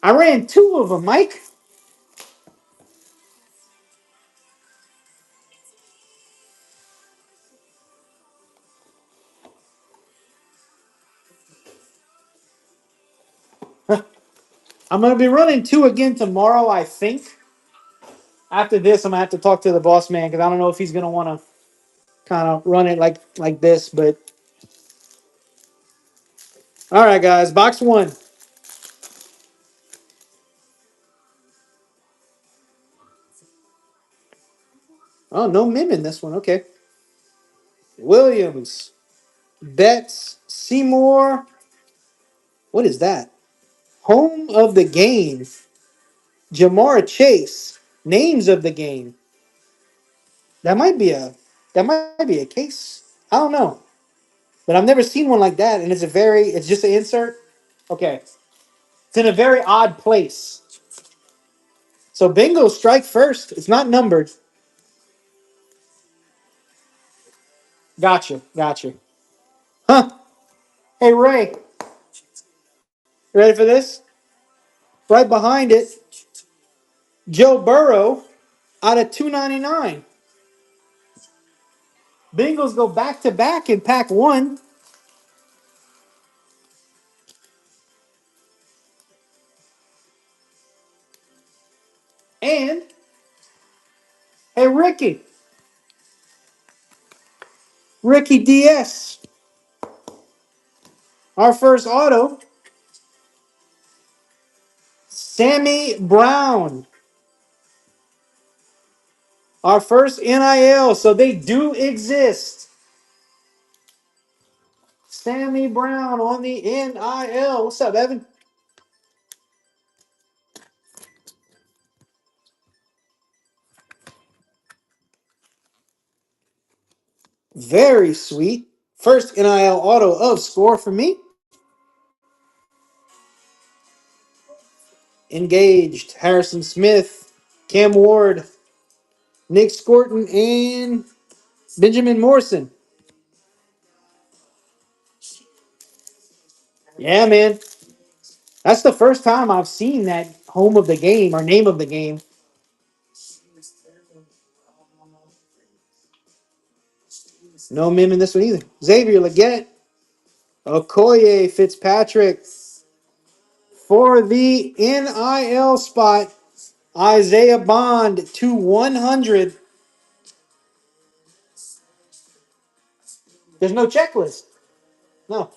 [SPEAKER 1] I ran 2 of them, Mike. I'm going to be running 2 again tomorrow, I think. After this, I'm going to have to talk to the boss man because I don't know if he's going to want to kind of run it like this. But all right, guys, box 1. Oh, no Mim in this one. Okay. Williams, Betts, Seymour. What is that? Home of the game. Jamar Chase. Names of the game. That might be a case. I don't know. But I've never seen one like that, and it's just an insert. Okay. It's in a very odd place. So bingo strike first. It's not numbered. Gotcha. Huh. Hey Ray, you ready for this? Right behind it, Joe Burrow out of 299. Bengals go back to back in pack 1. And, hey, Ricky DS, our first auto, Sammy Brown, our first NIL. So they do exist. Sammy Brown on the NIL. What's up, Evan? Very sweet. First NIL auto of score for me. Engaged. Harrison Smith, Cam Ward, Nick Scorton, and Benjamin Morrison. Yeah, man. That's the first time I've seen that home of the game or name of the game. No meme in this one either. Xavier Leggett, Okoye Fitzpatrick. For the NIL spot, Isaiah Bond to 100. There's no checklist. No.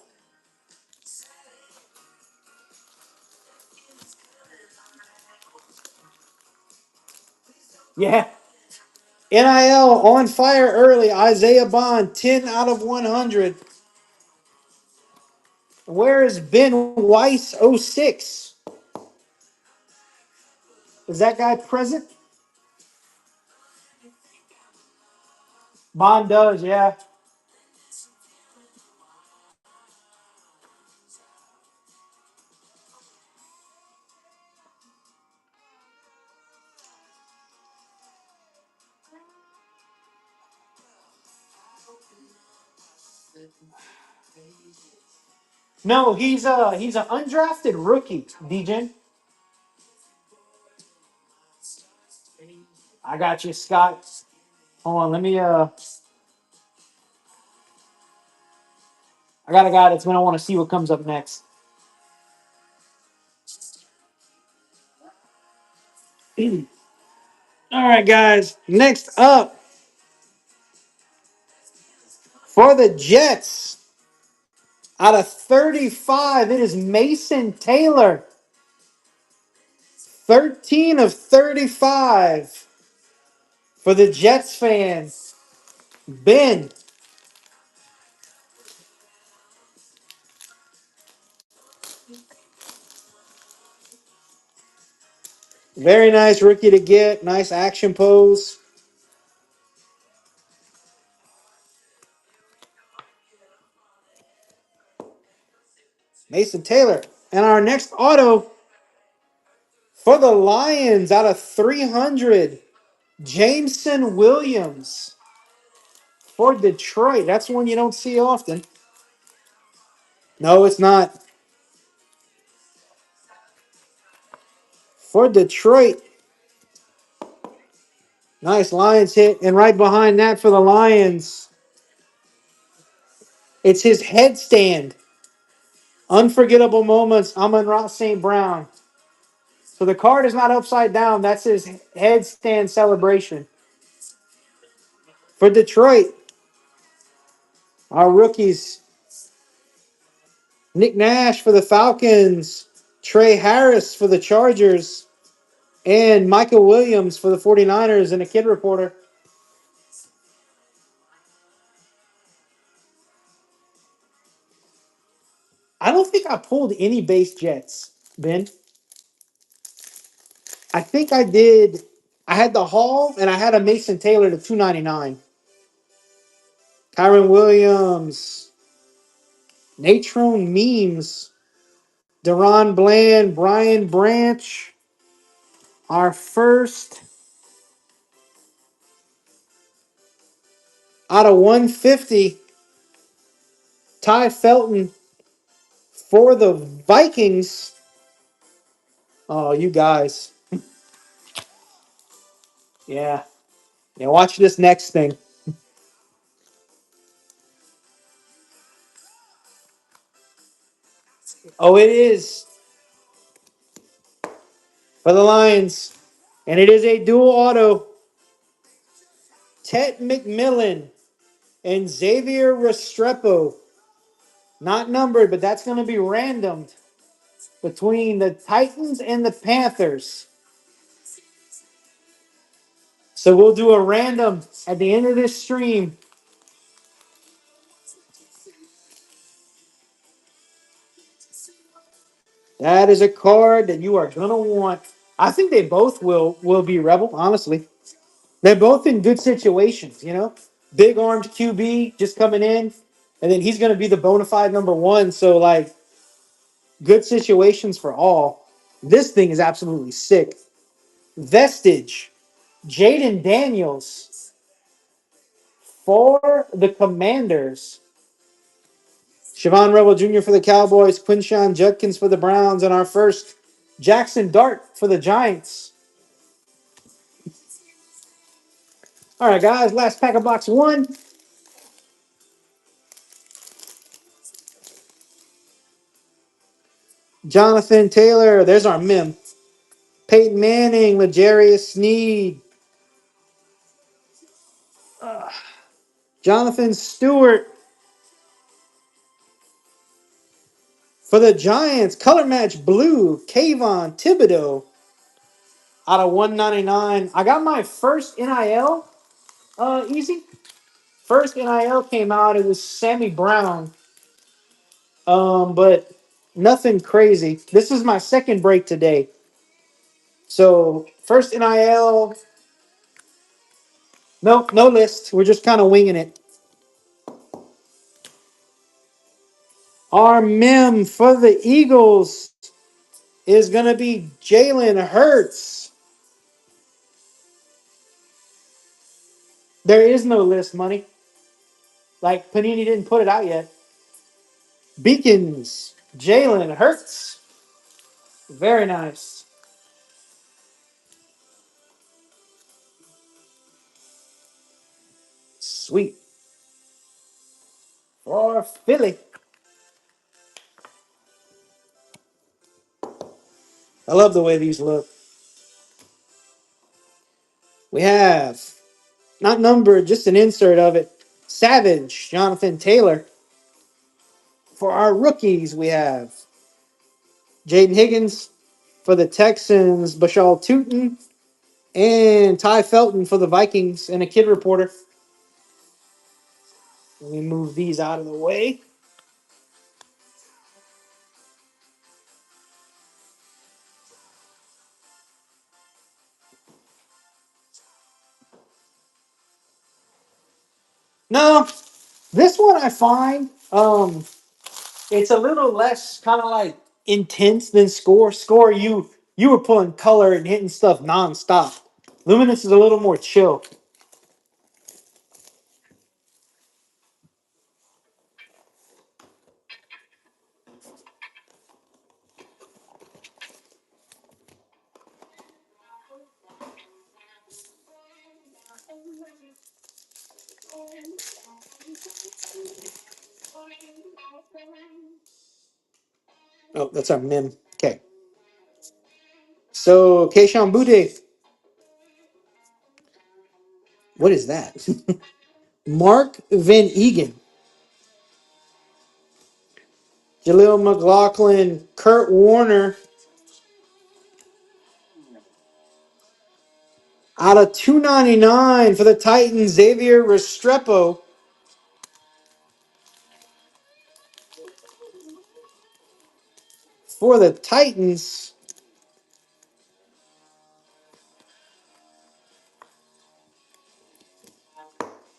[SPEAKER 1] Yeah. NIL on fire early. Isaiah Bond, 10 out of 100. Where is Ben Weiss, 06? Is that guy present? Bond does, yeah. No, he's an undrafted rookie, DJ. I got you, Scott. Hold on, let me I got a guy that's gonna want to see what comes up next. All right, guys. Next up for the Jets, out of 35, it is Mason Taylor. 13 of 35 for the Jets fans. Ben. Very nice rookie to get. Nice action pose. Mason Taylor. And our next auto for the Lions, out of 300, Jameson Williams for Detroit. That's one you don't see often. No, it's not. For Detroit. Nice Lions hit. And right behind that for the Lions, it's his headstand. Unforgettable moments. Amon-Ra St. Brown. So the card is not upside down. That's his headstand celebration. For Detroit, our rookies, Nick Nash for the Falcons, Trey Harris for the Chargers, and Michael Williams for the 49ers and a kid reporter. I don't think I pulled any base Jets, Ben. I think I did. I had the Hall and I had a Mason Taylor to 299. Kyron Williams, Natrone Memes, Deron Bland, Brian Branch. Our first out of 150, Ty Felton for the Vikings. Oh, you guys. Yeah. Yeah, watch this next thing. Oh, it is. For the Lions. And it is a dual auto. Ted McMillan and Xavier Restrepo. Not numbered, but that's going to be randomed between the Titans and the Panthers. So we'll do a random at the end of this stream. That is a card that you are going to want. I think they both will be Rebel, honestly. They're both in good situations, you know? Big armed QB just coming in, and then he's going to be the bona fide number one. So, like, good situations for all. This thing is absolutely sick. Vestige, Jaden Daniels for the Commanders. Siobhan Rebel Jr. for the Cowboys. Quinshawn Judkins for the Browns. And our first, Jackson Dart for the Giants. All right, guys. Last pack of box one. Jonathan Taylor. There's our mem. Peyton Manning. L'Jarius Sneed. Jonathan Stewart for the Giants. Color match blue. Kayvon Thibodeau out of 199. I got my first NIL easy. First NIL came out. It was Sammy Brown. But nothing crazy. This is my second break today. So first NIL, no list. We're just kind of winging it. Our mem for the Eagles is gonna be Jalen Hurts. There is no list, money. Like Panini didn't put it out yet. Beacons, Jalen Hurts. Very nice. Sweet. For Philly. I love the way these look. We have, not numbered, just an insert of it. Savage, Jonathan Taylor. For our rookies, we have Jaden Higgins for the Texans, Bashal Tootin, and Ty Felton for the Vikings, and a kid reporter. Let me move these out of the way. No, this one I find it's a little less kind of like intense than score. Score, you were pulling color and hitting stuff nonstop. Luminance is a little more chill. Oh, that's our mem. Okay. So, Keishon Boutte. What is that? Mark Van Egan. Jaleel McLaughlin. Kurt Warner. Out of 299 for the Titans, Xavier Restrepo. For the Titans.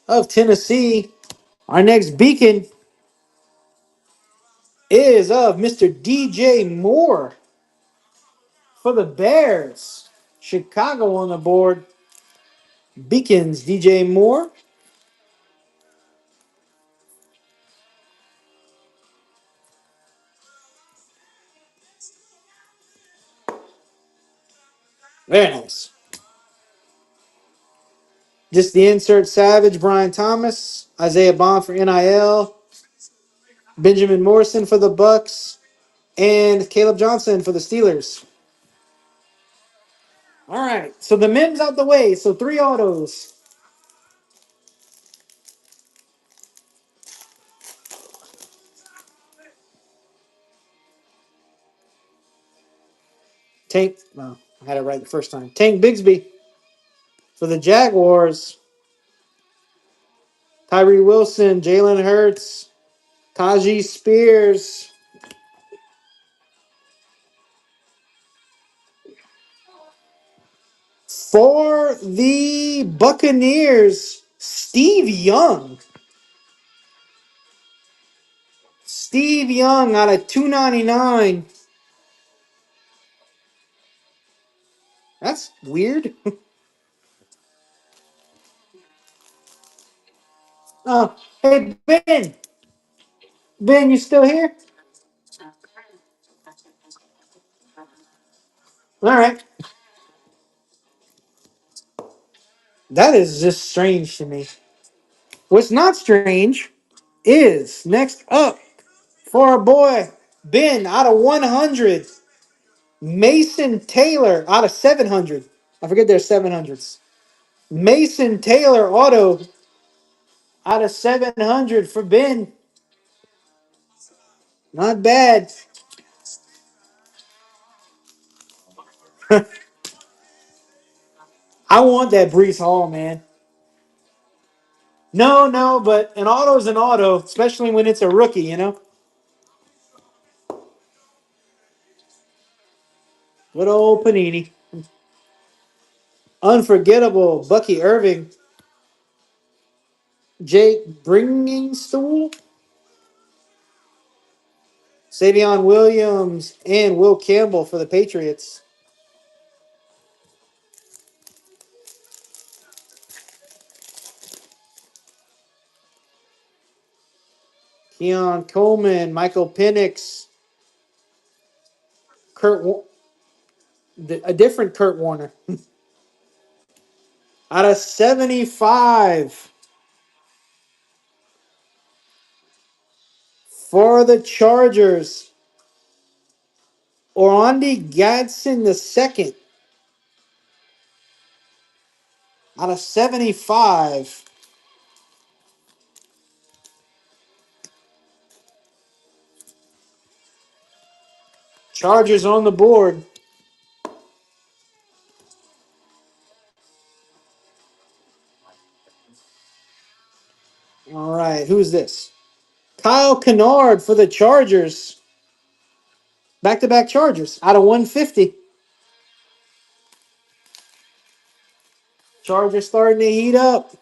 [SPEAKER 1] Of Tennessee. Our next beacon is of Mr. DJ Moore. For the Bears. Chicago on the board. Beacons, DJ Moore. Very nice. Just the insert Savage, Brian Thomas, Isaiah Bond for NIL, Benjamin Morrison for the Bucks, and Caleb Johnson for the Steelers. All right. So the Mims out the way. So 3 autos. Tank. No, I had it right the first time. Tank Bigsby for the Jaguars. Tyree Wilson, Jalen Hurts, Tajee Spears. For the Buccaneers, Steve Young. Steve Young out of 299. That's weird. Hey, Ben. Ben, you still here? All right. That is just strange to me. What's not strange is next up for our boy Ben out of 100. Mason Taylor out of 700. I forget their 700s. Mason Taylor auto out of 700 for Ben. Not bad. I want that Brees Hall, man. No, but an auto's an auto, especially when it's a rookie, you know? Good old Panini. Unforgettable. Bucky Irving. Jake Bringingstool. Savion Williams and Will Campbell for the Patriots. Keon Coleman, Michael Penix, a different Kurt Warner. Out of 75 for the Chargers, Orandi Gadsden the second. Out of 75. Chargers on the board. All right, who's this? Kyle Kennard for the Chargers. Back-to-back Chargers out of 150. Chargers starting to heat up.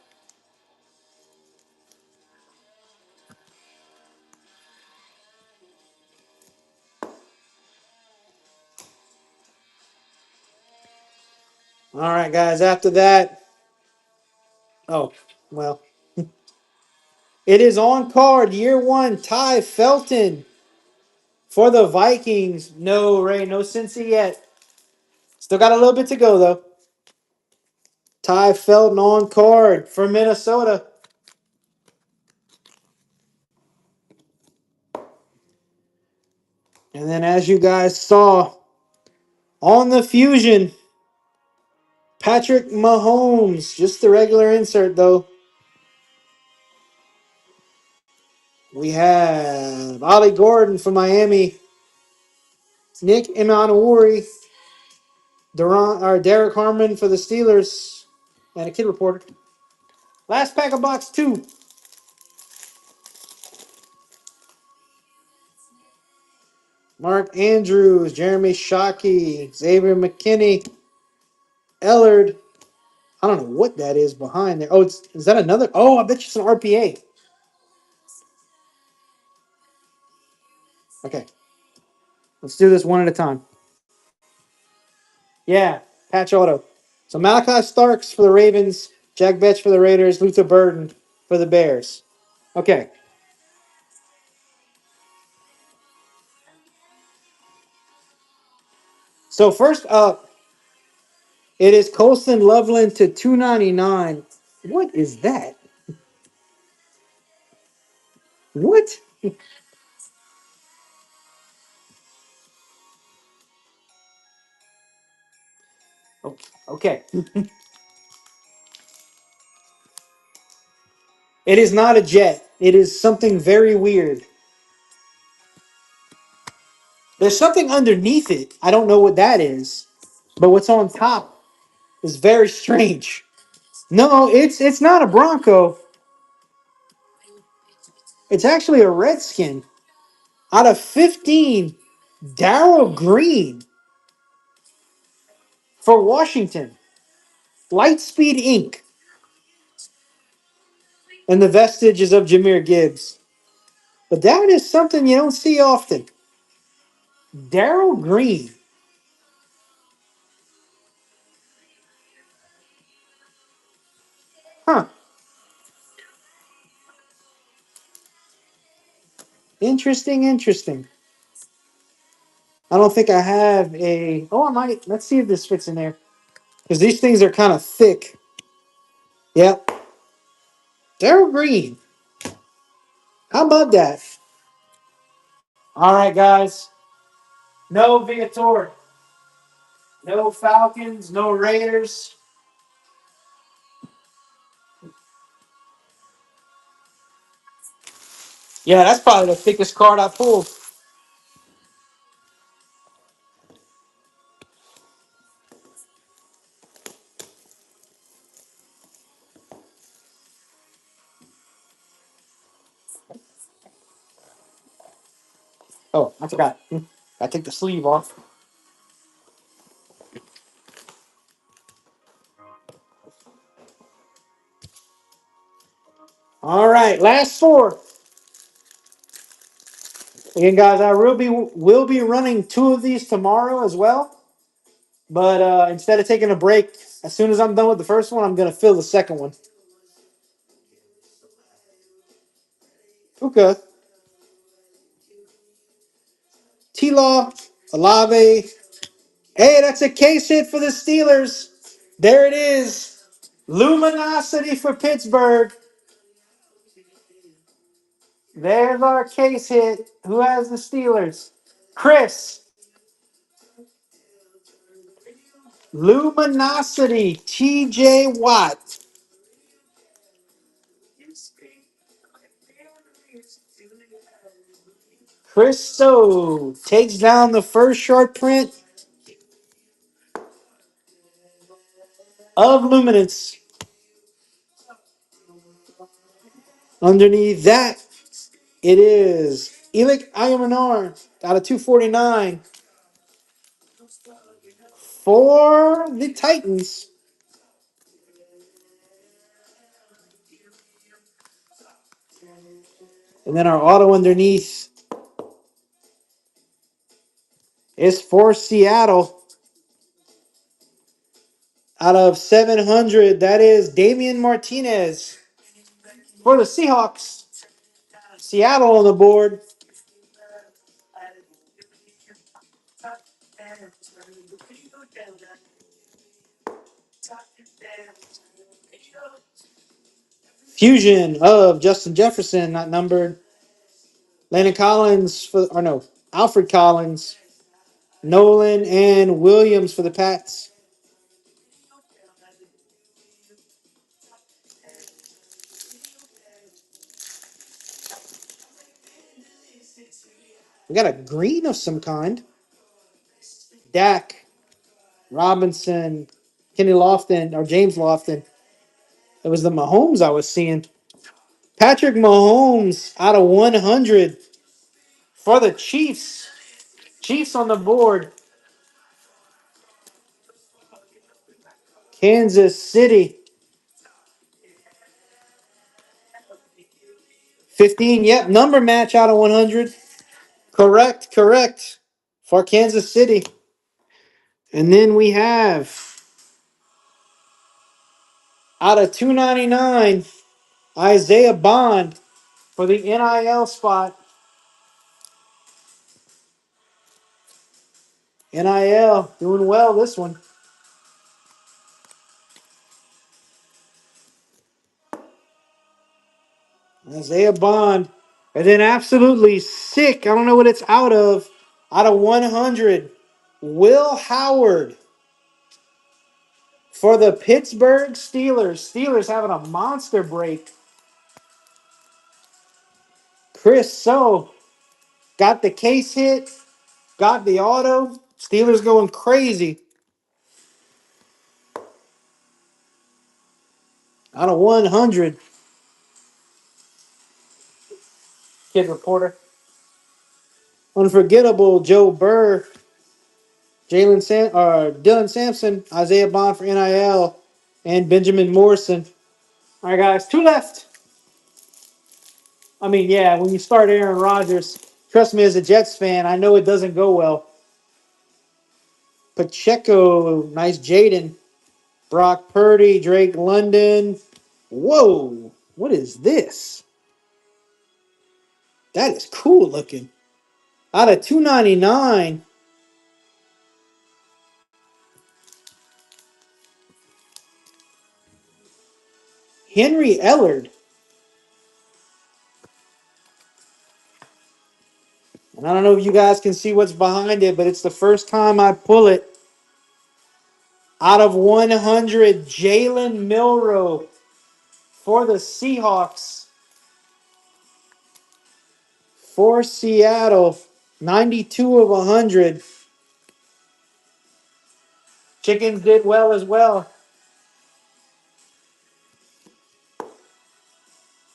[SPEAKER 1] All right, guys, after that. Oh, well. It is on card, year one, Ty Felton for the Vikings. No, Ray, no Cincy yet. Still got a little bit to go, though. Ty Felton on card for Minnesota. And then, as you guys saw, on the Fusion, Patrick Mahomes. Just the regular insert, though. We have Ollie Gordon for Miami. Nick Emmanwori. Derek Harmon for the Steelers. And a kid reporter. Last pack of box 2. Mark Andrews, Jeremy Shockey, Xavier McKinney, Ellard. I don't know what that is behind there. Oh, is that another? Oh, I bet you it's an RPA. Okay, let's do this one at a time. Yeah, patch auto. So Malachi Starks for the Ravens, Jack Betch for the Raiders, Luther Burden for the Bears. Okay. So first up, it is Colston Loveland to 299. What is that? What? Okay. It is not a jet. It is something very weird. There's something underneath it. I don't know what that is. But what's on top is very strange. No, it's not a Bronco. It's actually a Redskin. Out of 15, Darrell Green for Washington. Lightspeed Inc. And the vestiges of Jahmyr Gibbs. But that is something you don't see often. Darrell Green. Huh. Interesting, interesting. I don't think I have a. Oh, I might. Let's see if this fits in there. Because these things are kind of thick. Yep. Darrell Green. How about that? All right, guys. No Viator. No Falcons. No Raiders. Yeah, that's probably the thickest card I pulled. Oh, I forgot. I take the sleeve off. All right, last four. Again, guys, I will be running two of these tomorrow as well. But instead of taking a break, as soon as I'm done with the first one, I'm going to fill the second one. Okay. T-Law, Olave. Hey, that's a case hit for the Steelers. There it is. Luminosity for Pittsburgh. There's our case hit. Who has the Steelers? Chris. Luminosity. TJ Watt. Christo takes down the first short print of Luminance. Underneath that, it is Elic Ayamanar out of 249 for the Titans. And then our auto underneath is for Seattle. Out of 700, that is Damian Martinez for the Seahawks. Seattle on the board. Fusion of Justin Jefferson, not numbered. Landon Collins Alfred Collins, Nolan, and Williams for the Pats. We got a green of some kind. Dak, Robinson, Kenny Lofton, or James Lofton. It was the Mahomes I was seeing. Patrick Mahomes out of 100 for the Chiefs. Chiefs on the board. Kansas City. 15, yep, number match out of 100. Correct. For Kansas City. And then we have out of 299, Isaiah Bond for the NIL spot. NIL doing well this one. Isaiah Bond. And then absolutely sick. I don't know what it's out of. Out of 100, Will Howard For the Pittsburgh Steelers. Steelers having a monster break. Chris So got the case hit. Got the auto. Steelers going crazy. Out of 100. Kid reporter. Unforgettable Joe Burr. Dylan Sampson. Isaiah Bond for NIL. And Benjamin Morrison. All right, guys. 2 left. I mean, yeah, when you start Aaron Rodgers, trust me as a Jets fan, I know it doesn't go well. Pacheco. Nice Jaden. Brock Purdy, Drake London. Whoa, what is this? That is cool looking. Out of 299. Henry Ellard. And I don't know if you guys can see what's behind it, but it's the first time I pull it. Out of 100, Jalen Milroe for the Seahawks. For Seattle, 92 of 100. Chickens did well as well.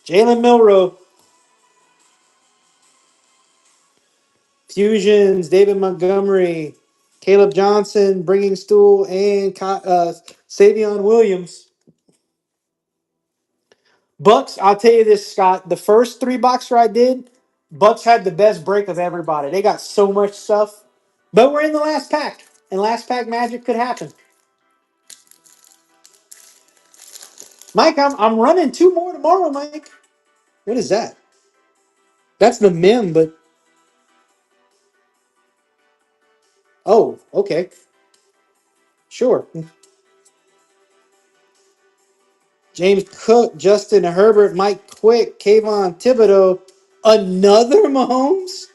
[SPEAKER 1] Jalen Milroe. Fusions, David Montgomery, Caleb Johnson, Bringing Stool, and Savion Williams. Bucks, I'll tell you this, Scott. The first 3 boxer I did, Bucks had the best break of everybody. They got so much stuff. But we're in the last pack, and last pack magic could happen. Mike, I'm running 2 more tomorrow, Mike. What is that? That's the mem, but oh, okay. Sure. James Cook, Justin Herbert, Mike Quick, Kayvon Thibodeau. Another Mahomes?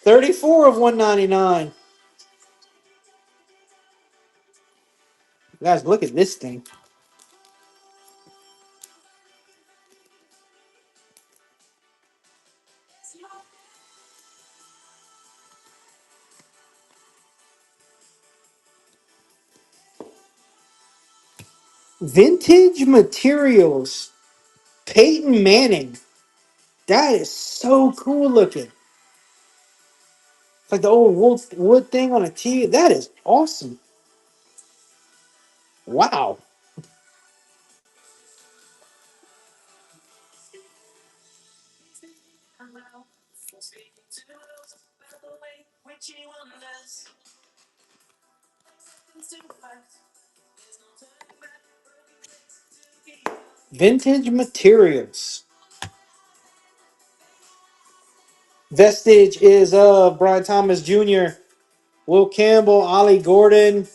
[SPEAKER 1] 34 of 199. Guys, look at this thing. Vintage materials. Peyton Manning. That is so cool looking. It's like the old wood thing on a TV. That is awesome. Wow. Vintage materials. Vestige is Brian Thomas Jr., Will Campbell, Ollie Gordon,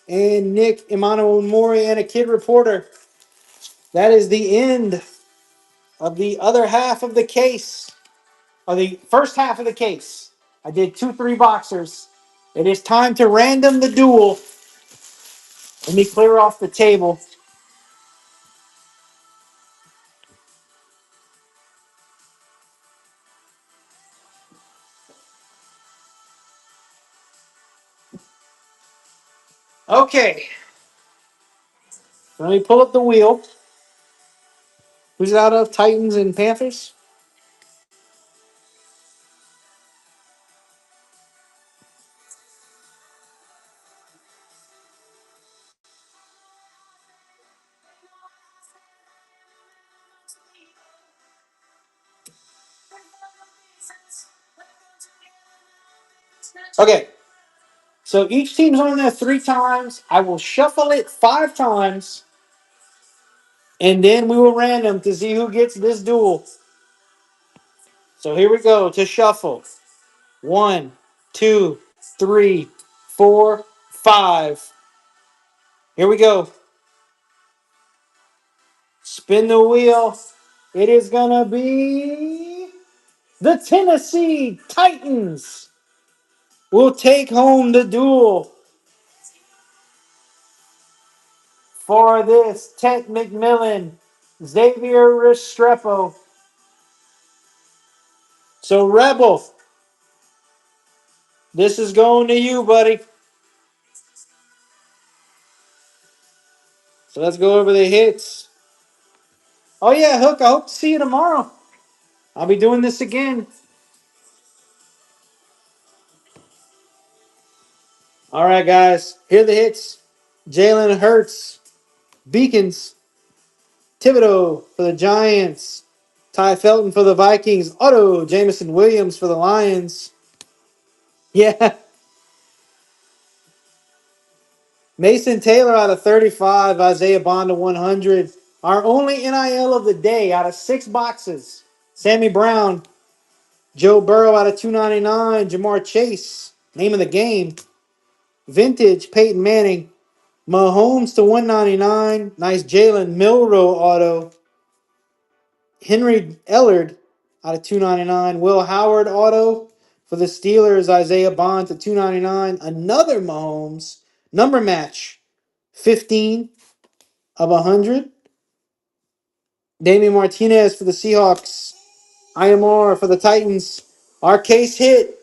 [SPEAKER 1] and Nick Emmanuel Mori, and a kid reporter. That is the end of the other half of the case, or the first half of the case. I did 2 3 boxers. It is time to random the duel. Let me clear off the table. Okay. Let me pull up the wheel. Who's out of Titans and Panthers? Okay. So each team's on there 3 times. I will shuffle it 5 times. And then we will random to see who gets this duel. So here we go to shuffle. 1, 2, 3, 4, 5. Here we go. Spin the wheel. It is going to be the Tennessee Titans will take home the duel For this, Ted McMillan, Xavier Restrepo. So, Rebel, this is going to you, buddy. So, let's go over the hits. Oh, yeah, Hook, I hope to see you tomorrow. I'll be doing this again. All right, guys. Here are the hits. Jalen Hurts, Beacons, Thibodeau for the Giants, Ty Felton for the Vikings, Otto Jamison Williams for the Lions. Yeah. Mason Taylor out of 35, Isaiah Bond to 100. Our only NIL of the day out of 6 boxes. Sammy Brown, Joe Burrow out of 299, Jamar Chase, name of the game. Vintage, Peyton Manning, Mahomes to 199. Nice Jalen Milroe auto. Henry Ellard out of 299. Will Howard auto for the Steelers. Isaiah Bond to 299. Another Mahomes. Number match 15 of 100. Damian Martinez for the Seahawks. IMR for the Titans. Our case hit.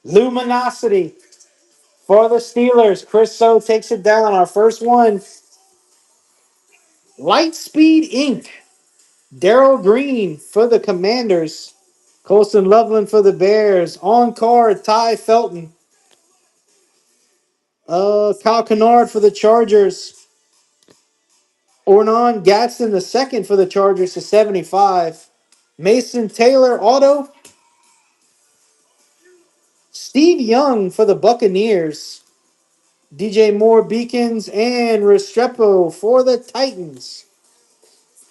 [SPEAKER 1] Luminosity for the Steelers. Chris So takes it down. Our first one. Lightspeed Inc. Daryl Green for the Commanders. Colston Loveland for the Bears. On card, Ty Felton. Kyle Kennard for the Chargers. Ornan Gadsden the second for the Chargers to 75. Mason Taylor auto. Steve Young for the Buccaneers. DJ Moore Beacons and Restrepo for the Titans.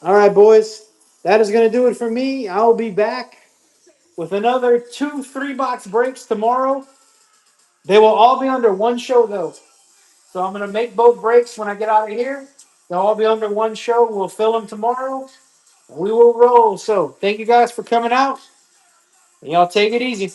[SPEAKER 1] All right, boys. That is going to do it for me. I'll be back with another 2 3-box breaks tomorrow. They will all be under one show, though. So I'm going to make both breaks when I get out of here. They'll all be under one show. We'll fill them tomorrow. We will roll. So thank you guys for coming out. And y'all take it easy.